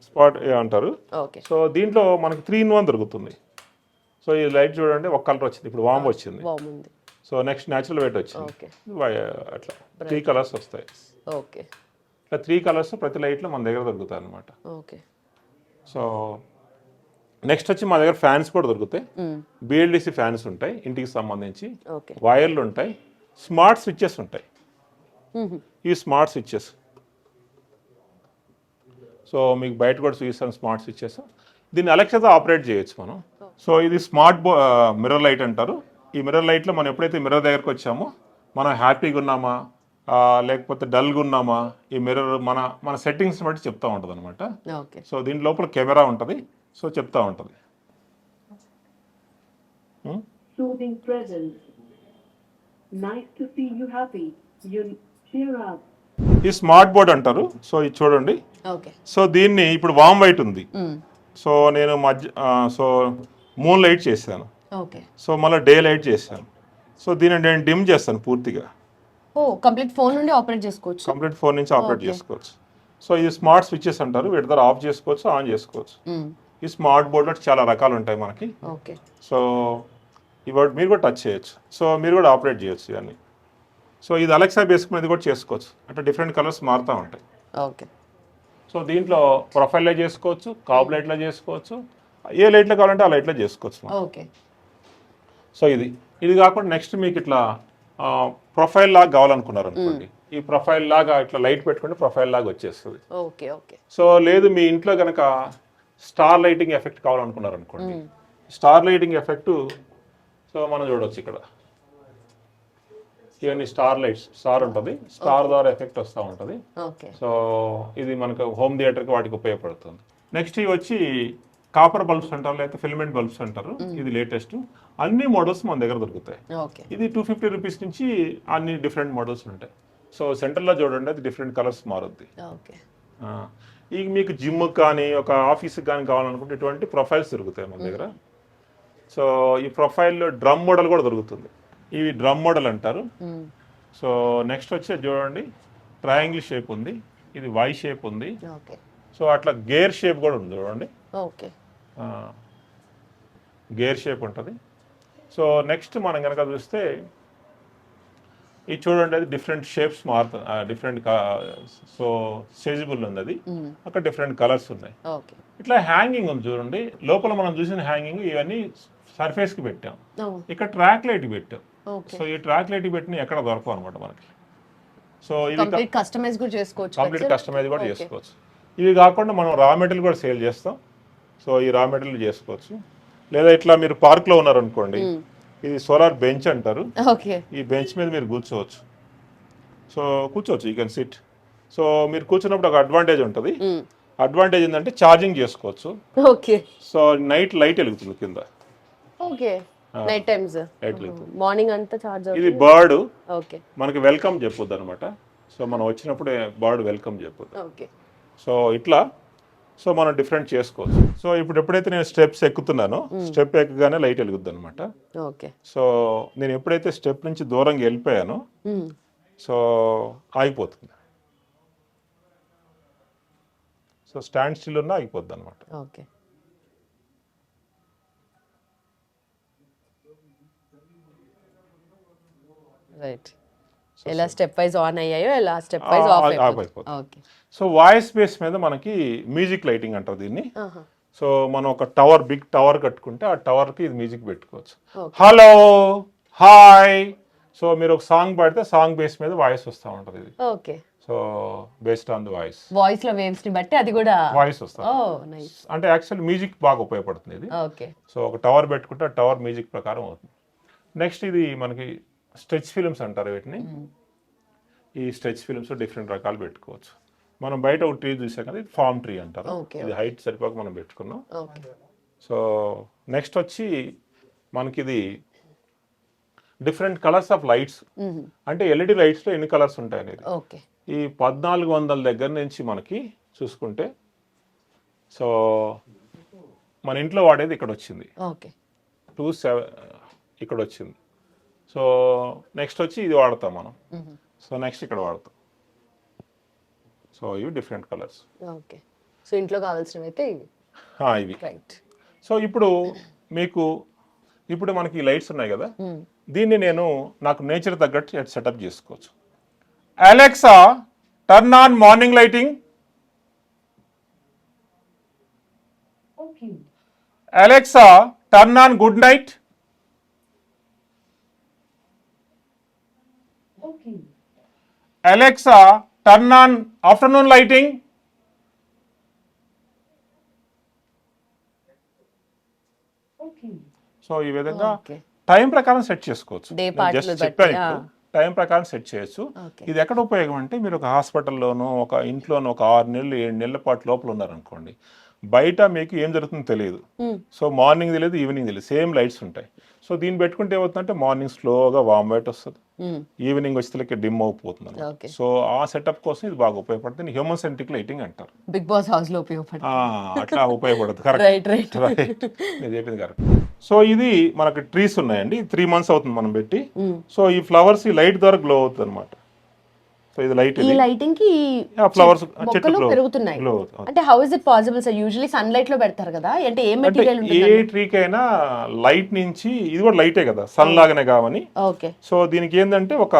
స్పాట్ అంటారు. ఓకే. సో దీంట్లో మనకి 3-in-1 దొరుకుతుంది. సో ఈ లైట్ చూడండి, ఒక కలర్ వచ్చింది, ఇప్పుడు వామ్ వచ్చింది. బాగుంది. సో నెక్స్ట్ న్యాచురల్ వైట్ వచ్చింది. ఓకే. అట్లా 3 కలర్స్ వస్తాయి. ఓకే. ఇట్లా 3 కలర్స్ ప్రతి లైట్లో మన దగ్గర దొరుకుతాయి అన్నమాట. ఓకే. సో నెక్స్ట్ వచ్చి మా దగ్గర ఫ్యాన్స్ కూడా దొరుకుతాయి. బిఎల్డిసి ఫ్యాన్స్ ఉంటాయి ఇంటికి సంబంధించి. ఓకే. వైర్లు ఉంటాయి, స్మార్ట్ స్విచ్చెస్ ఉంటాయి. ఈ స్మార్ట్ స్విచ్చెస్, సో మీకు బయట కూడా చూపిస్తాను స్మార్ట్ స్విచ్చెస్. దీన్ని అలెక్సాతో ఆపరేట్ చేయొచ్చు మనం. సో ఇది స్మార్ట్ మిర్రర్ లైట్ అంటారు. ఈ మిర్రర్ లైట్లో మనం ఎప్పుడైతే మిర్రర్ దగ్గరకు వచ్చామో మనం హ్యాపీగా ఉన్నామా లేకపోతే డల్గా ఉన్నామా, ఈ మిర్రర్ మన సెట్టింగ్స్ బట్టి చెప్తా ఉంటుంది అనమాట. ఓకే. సో దీని లోపల కెమెరా ఉంటుంది, సో చెప్తా ఉంటుంది. Soothing presence. Nice to see you happy. You cheer up. ఈ స్మార్ట్ బోర్డ్ అంటారు. సో ఇది చూడండి. ఓకే. సో దీన్ని ఇప్పుడు వామ్ వైట్ ఉంది. సో నేను సో మూన్ లైట్ చేశాను. ఓకే. సో మళ్ళీ డే లైట్ చేశాను. సో దీన్ని నేను డిమ్ చేస్తాను పూర్తిగా. ఓ, కంప్లీట్ ఫోన్ నుండి ఆపరేట్ చేసుకోవచ్చు. కంప్లీట్ ఫోన్ నుంచి ఆపరేట్ చేసుకోవచ్చు. సో ఇది స్మార్ట్ స్విచ్చెస్ అంటారు. వీటి ద్వారా ఆఫ్ చేసుకోవచ్చు, ఆన్ చేసుకోవచ్చు. ఈ స్మార్ట్ బోర్డ్లో చాలా రకాలు ఉంటాయి మనకి. ఓకే. సో ఇవి మీరు కూడా టచ్ చేయొచ్చు. సో మీరు కూడా ఆపరేట్ చేయొచ్చు ఇవన్నీ. సో ఇది అలెక్సా బేస్కునేది కూడా చేసుకోవచ్చు, అంటే డిఫరెంట్ కలర్స్ మారుతూ ఉంటాయి. ఓకే. సో దీంట్లో ప్రొఫైల్ లైట్ చేసుకోవచ్చు, కాబ్ లైట్లో చేసుకోవచ్చు, ఏ లైట్లో కావాలంటే ఆ లైట్లో చేసుకోవచ్చు. ఓకే. సో ఇది కాకుండా నెక్స్ట్ మీకు ఇట్లా ప్రొఫైల్ లాగా కావాలనుకున్నారు అనుకోండి, ఈ ప్రొఫైల్ లాగా ఇట్లా లైట్ పెట్టుకుంటే ప్రొఫైల్ లాగా వచ్చేస్తుంది. ఓకే. ఓకే. సో లేదు మీ ఇంట్లో కనుక స్టార్ లైటింగ్ ఎఫెక్ట్ కావాలనుకున్నారు అనుకోండి, స్టార్ లైటింగ్ ఎఫెక్ట్ సో మనం చూడవచ్చు ఇక్కడ. ఇవన్నీ స్టార్ లైట్స్, స్టార్ ఉంటుంది, స్టార్ ద్వారా ఎఫెక్ట్ వస్తూ ఉంటుంది. ఓకే. సో ఇది మనకు హోమ్ థియేటర్కి వాటికి ఉపయోగపడుతుంది. నెక్స్ట్ ఇవి వచ్చి కాపర్ బల్బ్స్ అంటారు, లేకపోతే ఫిలమెంట్ బల్బ్స్ అంటారు. ఇది లేటెస్ట్, అన్ని మోడల్స్ మన దగ్గర దొరుకుతాయి. ఓకే. ఇది 250 రూపీస్ నుంచి అన్ని డిఫరెంట్ మోడల్స్ ఉంటాయి. సో సెంటర్లో చూడండి, అది డిఫరెంట్ కలర్స్ మారుద్ది. ఓకే. ఈ మీకు జిమ్ కానీ ఒక ఆఫీస్కి కానీ కావాలనుకుంటే ఇటువంటి ప్రొఫైల్స్ దొరుకుతాయి మన దగ్గర. సో ఈ ప్రొఫైల్లో డ్రమ్ మోడల్ కూడా దొరుకుతుంది. ఇవి డ్రమ్ మోడల్ అంటారు. సో నెక్స్ట్ వచ్చే చూడండి, ట్రయాంగిల్ షేప్ ఉంది, ఇది వై షేప్ ఉంది. ఓకే. సో అట్లా గేర్ షేప్ కూడా ఉంది చూడండి. ఓకే. గేర్ షేప్ ఉంటుంది. సో నెక్స్ట్ మనం కనుక చూస్తే ఇది చూడండి, అది డిఫరెంట్ షేప్స్ మారుతుంది, డిఫరెంట్ సో స్ట్రెచబుల్ ఉంది అది, అక్కడ డిఫరెంట్ కలర్స్ ఉన్నాయి. ఓకే. ఇట్లా హ్యాంగింగ్ ఉంది చూడండి, లోపల మనం చూసిన హ్యాంగింగ్ ఇవన్నీ సర్ఫేస్కి పెట్టాం, ఇక్కడ ట్రాక్ లైట్ పెట్టాం. ఓకే సో ఈ ట్రాక్ లైట్ పెట్టిన ఎక్కడ దొరకవు అనమాట మనకి. సో ఇది కంప్లీట్ కస్టమైజ్ కూడా చేసుకోవచ్చు కంప్లీట్ కస్టమైజ్ కూడా చేసుకోవచ్చు. ఇవి కాకుండా మనం రా మెటీరియల్ కూడా సేల్ చేస్తాం. సో ఈ రా మెటీరియల్ చేసుకోవచ్చు. లేదా ఇట్లా మీరు పార్క్లో ఉన్నారనుకోండి, ఇది సోలార్ బెంచ్ అంటారు. ఓకే ఈ బెంచ్ మీద మీరు కూర్చోవచ్చు. సో కూర్చోవచ్చు, యూ కెన్ సిట్. సో మీరు కూర్చున్నప్పుడు ఒక అడ్వాంటేజ్ ఉంటుంది. అడ్వాంటేజ్ ఏంటంటే ఛార్జింగ్ చేసుకోవచ్చు. ఓకే సో నైట్ లైట్ వెలుగుతుంది కింద. ఓకే నైట్ టైమ్స్ లైట్ వెలుగుతుంది. మార్నింగ్ అంతా చార్జ్ ఇది బర్డ్ ఓకే మనకి వెల్కమ్ చెప్పొద్దు అనమాట. సో మనం వచ్చినప్పుడు బర్డ్ వెల్కమ్ చెప్పొద్దు. ఓకే సో ఇట్లా సో మనం డిఫరెంట్ చేసుకోవచ్చు. సో ఇప్పుడు ఎప్పుడైతే నేను స్టెప్స్ ఎక్కుతున్నానో స్టెప్ ఎక్కగానే లైట్ వెలుగుద్ది అనమాట. ఓకే సో నేను ఎప్పుడైతే స్టెప్ నుంచి దూరంగా వెళ్ళిపోయానో సో ఆగిపోతుంది. సో స్టాండ్ స్టిల్ ఉన్నా ఆగిపోద్ది అనమాట. Okay right. ఎలా స్టెప్ వైజ్ ఆన్ అయ్యాయో ఎలా స్టెప్ వైజ్ ఆఫ్ అయిపోతుంది. ఓకే సో వాయిస్ బేస్ మీద మనకి మ్యూజిక్ లైటింగ్ అంటారు దీన్ని. సో మనం ఒక టవర్, బిగ్ టవర్ కట్టుకుంటే ఆ టవర్కి ఇది మ్యూజిక్ పెట్టుకోవచ్చు. Hello, hi. సో మీరు ఒక సాంగ్ పాడితే సాంగ్ బేస్ మీద వాయిస్ వస్తూ ఉంటుంది ఇది. Okay so based on the voice లో వేవ్స్ ని బట్టి అది కూడా వాయిస్ వస్తుంది. ఓ నైస్. అంటే యాక్చువల్ మ్యూజిక్ బాగా ఉపయోగపడుతుంది ఇది. ఓకే సో ఒక టవర్ పెట్టుకుంటే ఆ టవర్ మ్యూజిక్ ప్రకారం అవుతుంది. నెక్స్ట్ ఇది మనకి స్ట్రెచ్ ఫిల్మ్స్ అంటారు వీటిని. ఈ స్ట్రెచ్ ఫిల్మ్స్ డిఫరెంట్ రకాలు పెట్టుకోవచ్చు. మనం బయట ఒక ట్రీ చూసాం కదా, ఇది ఫామ్ ట్రీ అంటారు. ఇది హైట్ సరిపోక మనం పెట్టుకున్నాం. సో నెక్స్ట్ వచ్చి మనకి ఇది డిఫరెంట్ కలర్స్ ఆఫ్ లైట్స్. అంటే ఎల్ఈడి లైట్స్ లో ఎన్ని కలర్స్ ఉంటాయి అనేది. ఈ 1400 దగ్గర నుంచి మనకి చూసుకుంటే సో మన ఇంట్లో వాడేది ఇక్కడ వచ్చింది. 27 ఇక్కడ వచ్చింది. సో నెక్స్ట్ వచ్చి ఇది వాడతాం మనం. సో నెక్స్ట్ ఇక్కడ వాడతాం. సో ఇవి డిఫరెంట్ కలర్స్. ఓకే సో ఇంట్లో కావాల్సినవి అయితే ఇవి. రైట్. సో ఇప్పుడు మీకు ఇప్పుడు మనకి ఈ లైట్స్ ఉన్నాయి కదా, దీన్ని నేను నాకు నేచర్ తగ్గట్టు సెటప్ చేసుకోవచ్చు. Alexa turn on morning lighting. Okay. Alexa turn on good night. Okay. Alexa turn on afternoon lighting. Okay. So ఈ విధంగా ఓకే టైం ప్రకారం సెట్ చేసుకోవచ్చు. Day నేను part just ని బట్టి, చెప్పాను ఇప్పుడు. టైం ప్రకారం సెట్ చేయొచ్చు. Okay. ఇది ఎక్కడ ఉపయోగం అంటే మీరు ఒక హాస్పిటల్లోనూ ఒక ఇంట్లోనూ ఒక 6 నెలలు 7 నెలల పాటు లోపల ఉన్నారనుకోండి, బయట మీకు ఏం జరుగుతుందో తెలియదు. సో మార్నింగ్ తెలియదు, ఈవినింగ్ తెలియదు, సేమ్ లైట్స్ ఉంటాయి. సో దీన్ని పెట్టుకుంటే ఏమవుతుందంటే మార్నింగ్ స్లోగా వామ్ వైట్ వస్తుంది, ఈవినింగ్ వచ్చేసరికి డిమ్ అయిపోతుంది. Okay. సో ఆ సెటప్ కోసం ఇది బాగా ఉపయోగపడుతుంది. హ్యూమన్ సెంట్రిక్ లైటింగ్ అంటారు. బిగ్ బాస్ హౌస్ లో ఉపయోగపడుతుంది. అట్లా ఉపయోగపడుతుంది. రైట్ కరెక్ట్ రైట్ నేను చెప్పింది కరెక్ట్. సో ఇది మనకి ట్రీస్ ఉన్నాయండి. 3 months అవుతుంది మనం పెట్టి. సో ఈ ఫ్లవర్స్ ఈ లైట్ ద్వారా గ్లో అవుతుంది అనమాట. సో ఇది లైట్, ఈ లైటింగ్ కి ఫ్లవర్స్ మొక్కలు పెరుగుతున్నాయి. గ్లో అవుతుంది. అంటే how is it possible sir? Usually sunlight లో పెడతారు కదా, అంటే ఏ అంటే మెటీరియల్ ఏ ఉంటుంది? ట్రీకైనా లైట్ నుంచి, ఇది కూడా లైటే కదా, సన్ లాగానే కావని. ఓకే సో దీనికి ఏంటంటే ఒక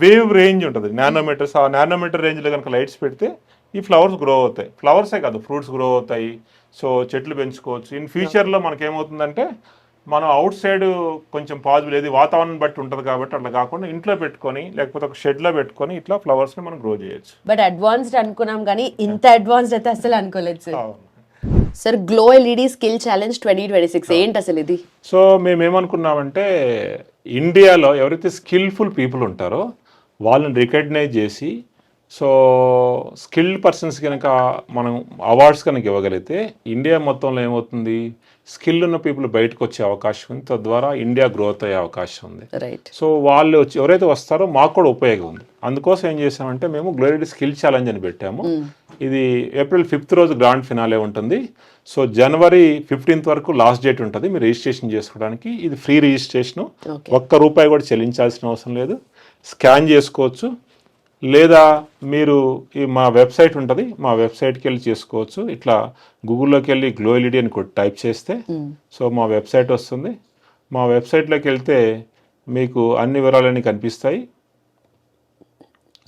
వేవ్ రేంజ్ ఉంటుంది, నానోమీటర్స్. ఆ నానోమీటర్ రేంజ్లో కనుక లైట్స్ పెడితే ఈ ఫ్లవర్స్ గ్రో అవుతాయి. ఫ్లవర్సే కాదు, ఫ్రూట్స్ గ్రో అవుతాయి. సో చెట్లు పెంచుకోవచ్చు. ఇన్ ఫ్యూచర్లో మనకేమవుతుందంటే మనం అవుట్ సైడ్ కొంచెం పాజిబుల్, ఏది వాతావరణం బట్టి ఉంటుంది కాబట్టి అట్లా కాకుండా ఇంట్లో పెట్టుకొని లేకపోతే ఒక షెడ్లో పెట్టుకొని ఇట్లా ఫ్లవర్స్ని మనం గ్రో చేయొచ్చు. బట్ అడ్వాన్స్డ్ అనుకున్నాం కానీ ఇంత అడ్వాన్స్డ్ అయితే అసలు అనుకోలేదు సార్. అవును. Sir glow LED skill challenge 2026 ఏంటి అసలు ఇది? సో మేమేమనుకున్నామంటే ఇండియాలో ఎవరైతే స్కిల్ఫుల్ పీపుల్ ఉంటారో వాళ్ళని రికగ్నైజ్ చేసి, సో స్కిల్డ్ పర్సన్స్ కనుక మనం అవార్డ్స్ కనుక ఇవ్వగలిగితే ఇండియా మొత్తంలో ఏమవుతుంది, స్కిల్ ఉన్న పీపుల్ బయటకు వచ్చే అవకాశం ఉంది. తద్వారా ఇండియా గ్రోత్ అయ్యే అవకాశం ఉంది. రైట్. సో వాళ్ళు వచ్చి ఎవరైతే వస్తారో మాకు కూడా ఉపయోగం ఉంది. అందుకోసం ఏం చేసామంటే మేము గ్లోరీ స్కిల్ ఛాలెంజ్ అని పెట్టాము. ఇది April 5th రోజు గ్రాండ్ ఫినాలే ఉంటుంది. సో January 15th వరకు లాస్ట్ డేట్ ఉంటుంది మీరు రిజిస్ట్రేషన్ చేసుకోవడానికి. ఇది ఫ్రీ రిజిస్ట్రేషను, ₹1 కూడా చెల్లించాల్సిన అవసరం లేదు. స్కాన్ చేసుకోవచ్చు, లేదా మీరు మా వెబ్సైట్ ఉంటుంది, మా వెబ్సైట్కి వెళ్ళి చేసుకోవచ్చు. ఇట్లా గూగుల్లోకి వెళ్ళి గ్లో ఎల్ఈడి అని టైప్ చేస్తే సో మా వెబ్సైట్ వస్తుంది. మా వెబ్సైట్లోకి వెళ్తే మీకు అన్ని వివరాలన్నీ కనిపిస్తాయి.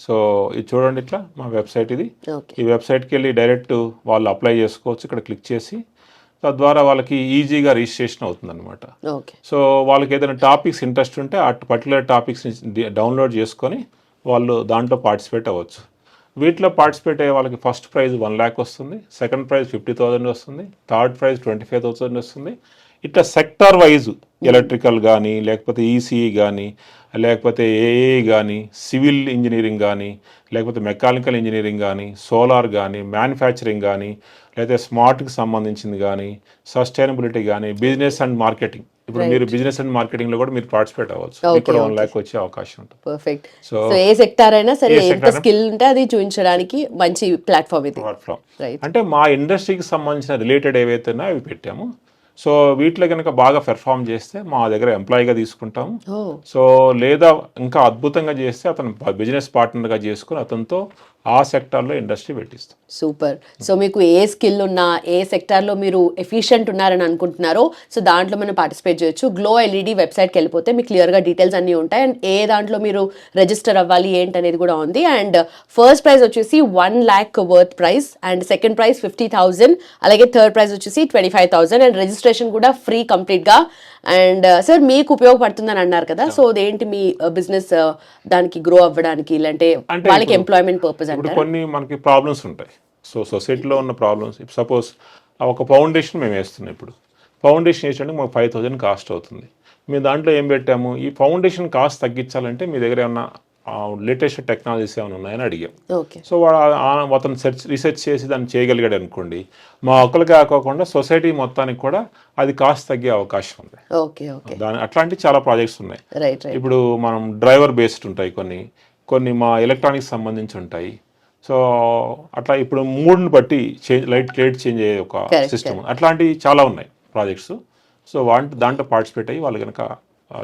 సో ఇది చూడండి, ఇట్లా మా వెబ్సైట్ ఇది. ఈ వెబ్సైట్కి వెళ్ళి డైరెక్ట్ వాళ్ళు అప్లై చేసుకోవచ్చు. ఇక్కడ క్లిక్ చేసి తద్వారా వాళ్ళకి ఈజీగా రిజిస్ట్రేషన్ అవుతుంది అనమాట. ఓకే. సో వాళ్ళకి ఏదైనా టాపిక్స్ ఇంట్రెస్ట్ ఉంటే ఆ పర్టికులర్ టాపిక్స్ని డౌన్లోడ్ చేసుకొని వాళ్ళు దాంట్లో పార్టిసిపేట్ అవ్వచ్చు. వీటిలో పార్టిసిపేట్ అయ్యే వాళ్ళకి ఫస్ట్ ప్రైజ్ 1 lakh వస్తుంది, సెకండ్ ప్రైజ్ 50,000 వస్తుంది, థర్డ్ ప్రైజ్ 25,000 వస్తుంది. ఇట్లా సెక్టార్ వైజ్ ఎలక్ట్రికల్ కానీ, లేకపోతే ఈసీఈ కానీ, లేకపోతే ఏఏ కానీ, సివిల్ ఇంజనీరింగ్ కానీ, లేకపోతే మెకానికల్ ఇంజనీరింగ్ కానీ, సోలార్ కానీ, మ్యానుఫ్యాక్చరింగ్ కానీ, లేకపోతే స్మార్ట్కి సంబంధించింది కానీ, సస్టైనబిలిటీ కానీ, బిజినెస్ అండ్ మార్కెటింగ్. ఇప్పుడు మీరు బిజినెస్ అండ్ మార్కెటింగ్ లో కూడా మీరు పార్టిసిపేట్ అవ్వచ్చు. ఇక్కడ 1 lakh వచ్చే అవకాశం ఉంటుంది. పర్ఫెక్ట్. సో ఏ సెక్టార్ అయినా సరే, ఎంత స్కిల్ ఉంటే అది చూపించడానికి మంచి ప్లాట్ఫామ్ ఇది. అంటే మా ఇండస్ట్రీకి సంబంధించిన రిలేటెడ్ ఏవైతే ఉన్నాయో అవి పెట్టాము. సో వీటిలో కనుక బాగా పెర్ఫామ్ చేస్తే మా దగ్గర ఎంప్లాయీగా తీసుకుంటాము. సో లేదా ఇంకా అద్భుతంగా చేస్తే అతను బిజినెస్ పార్ట్నర్గా చేసుకుని అతనితో ఆ సెక్టార్లో ఇండస్ట్రీ పెట్టిస్తాం. సూపర్. సో మీకు ఏ స్కిల్ ఉన్నా, ఏ సెక్టార్లో మీరు ఎఫిషియెంట్ ఉన్నారని అనుకుంటున్నారో, సో దాంట్లో మనం పార్టిసిపేట్ చేయొచ్చు. గ్లో ఎల్ఈడి వెబ్సైట్కి వెళ్ళిపోతే మీకు క్లియర్గా డీటెయిల్స్ అన్నీ ఉంటాయి. అండ్ ఏ దాంట్లో మీరు రిజిస్టర్ అవ్వాలి ఏంటనేది కూడా ఉంది. అండ్ ఫస్ట్ ప్రైజ్ వచ్చేసి 1 lakh worth prize, and second prize 50,000, అలాగే థర్డ్ ప్రైజ్ వచ్చేసి 25,000. అండ్ రిజిస్ట్రేషన్ కూడా ఫ్రీ కంప్లీట్గా. అండ్ సార్ మీకు ఉపయోగపడుతుందని అన్నారు కదా, సో అదేంటి మీ బిజినెస్ దానికి గ్రో అవ్వడానికి, ఇలాంటి వాళ్ళకి ఎంప్లాయ్మెంట్ పర్పస్? ఇప్పుడు కొన్ని మనకి ప్రాబ్లమ్స్ ఉంటాయి. సో సొసైటీలో ఉన్న ప్రాబ్లమ్స్, సపోజ్ ఒక ఫౌండేషన్ మేము వేస్తున్నాం. ఇప్పుడు ఫౌండేషన్ వేసడానికి మాకు 5,000 కాస్ట్ అవుతుంది. మేము దాంట్లో ఏం పెట్టాము, ఈ ఫౌండేషన్ కాస్ట్ తగ్గించాలంటే మీ దగ్గర ఏమన్నా లేటెస్ట్ టెక్నాలజీస్ ఏమైనా ఉన్నాయని అడిగాం. సో అతను రీసెర్చ్ చేసి దాన్ని చేయగలిగాడు అనుకోండి, మా ఒక్కరికి కాకుండా సొసైటీ మొత్తానికి కూడా అది కాస్ట్ తగ్గే అవకాశం ఉంది. అట్లాంటి చాలా ప్రాజెక్ట్స్ ఉన్నాయి. ఇప్పుడు మనం డ్రైవర్ బేస్డ్ ఉంటాయి, కొన్ని మా ఎలక్ట్రానిక్స్ సంబంధించి ఉంటాయి. సో అట్లా ఇప్పుడు మూడ్ని బట్టి లైట్ చేంజ్ అయ్యే ఒక సిస్టమ్, అట్లాంటివి చాలా ఉన్నాయి ప్రాజెక్ట్స్. సో దాంట్లో పార్టిసిపేట్ అయ్యి వాళ్ళు కనుక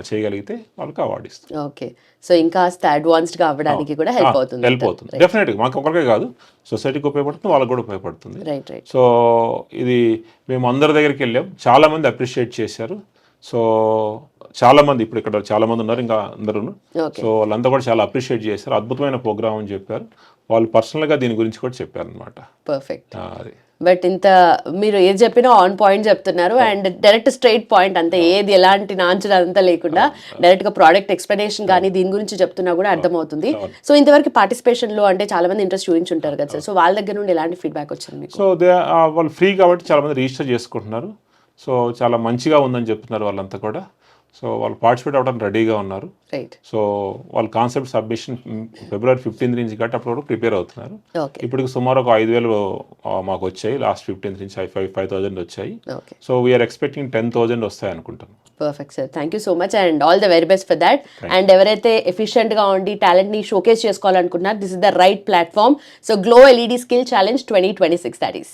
చేయగలిగితే వాళ్ళకి అవార్డు ఇస్తారు. ఓకే. సో ఇంకా అడ్వాన్స్డ్గా అవ్వడానికి కూడా హెల్ప్ అవుతుంది. డెఫినెట్గా మాకు ఒకరికే కాదు, సొసైటీకి ఉపయోగపడుతుంది, వాళ్ళకి కూడా ఉపయోగపడుతుంది. సో ఇది మేము అందరి దగ్గరికి వెళ్ళాం, చాలా మంది అప్రిషియేట్ చేశారు. సో చాలా మంది ఇప్పుడు ఇక్కడ చాలా మంది ఉన్నారు, ఇంకా అందరూ. సో వాళ్ళంతా కూడా చాలా అప్రిషియేట్ చేశారు. అద్భుతమైన ప్రోగ్రామ్ అని చెప్పారు. వాళ్ళు పర్సనల్గా దీని గురించి కూడా చెప్పారు అనమాట. పర్ఫెక్ట్. బట్ ఇంత మీరు ఏది చెప్పినా ఆన్ పాయింట్ చెప్తున్నారు. అండ్ డైరెక్ట్ స్ట్రైట్ పాయింట్, అంతే ఏది ఎలాంటి నాంచులు అంతా లేకుండా డైరెక్ట్గా ప్రోడక్ట్ ఎక్స్ప్లెనేషన్ కానీ దీని గురించి చెప్తున్నా కూడా అర్థమవుతుంది. సో ఇంతవరకు పార్టిసిపేషన్లో అంటే చాలా మంది ఇంట్రెస్ట్ చూపించుంటారు కదా సార్, సో వాళ్ళ దగ్గర నుండి ఎలాంటి ఫీడ్బ్యాక్ వచ్చింది మీకు? సో వాళ్ళు ఫ్రీ కాబట్టి చాలా మంది రిజిస్టర్ చేసుకుంటున్నారు. సో చాలా మంచిగా ఉందని చెప్తున్నారు వాళ్ళంతా కూడా. సో వాళ్ళు పార్టిసిపేట్ అవ్వడానికి రెడీగా ఉన్నారు. సో వాళ్ళ కాన్సెప్ట్ సబ్మిషన్ February 15th నుంచి కాబట్టి అప్పుడు కూడా ప్రిపేర్ అవుతున్నారు. ఇప్పటికి సుమారు ఒక 5,000 మాకు వచ్చాయి. లాస్ట్ 15th నుంచి 5,000 వచ్చాయి. సో వీఆర్ ఎక్స్పెక్టింగ్ 10,000 వస్తాయి అనుకుంటాను. Perfect sir, thank you so much and all the very best for that. And ఎవరైతే ఎఫిషియెంట్గా ఉండి టాలెంట్ని షోకేస్ చేసుకోవాలనుకుంటున్నారు, this is the right platform. So glow LED skill challenge 2026 that is.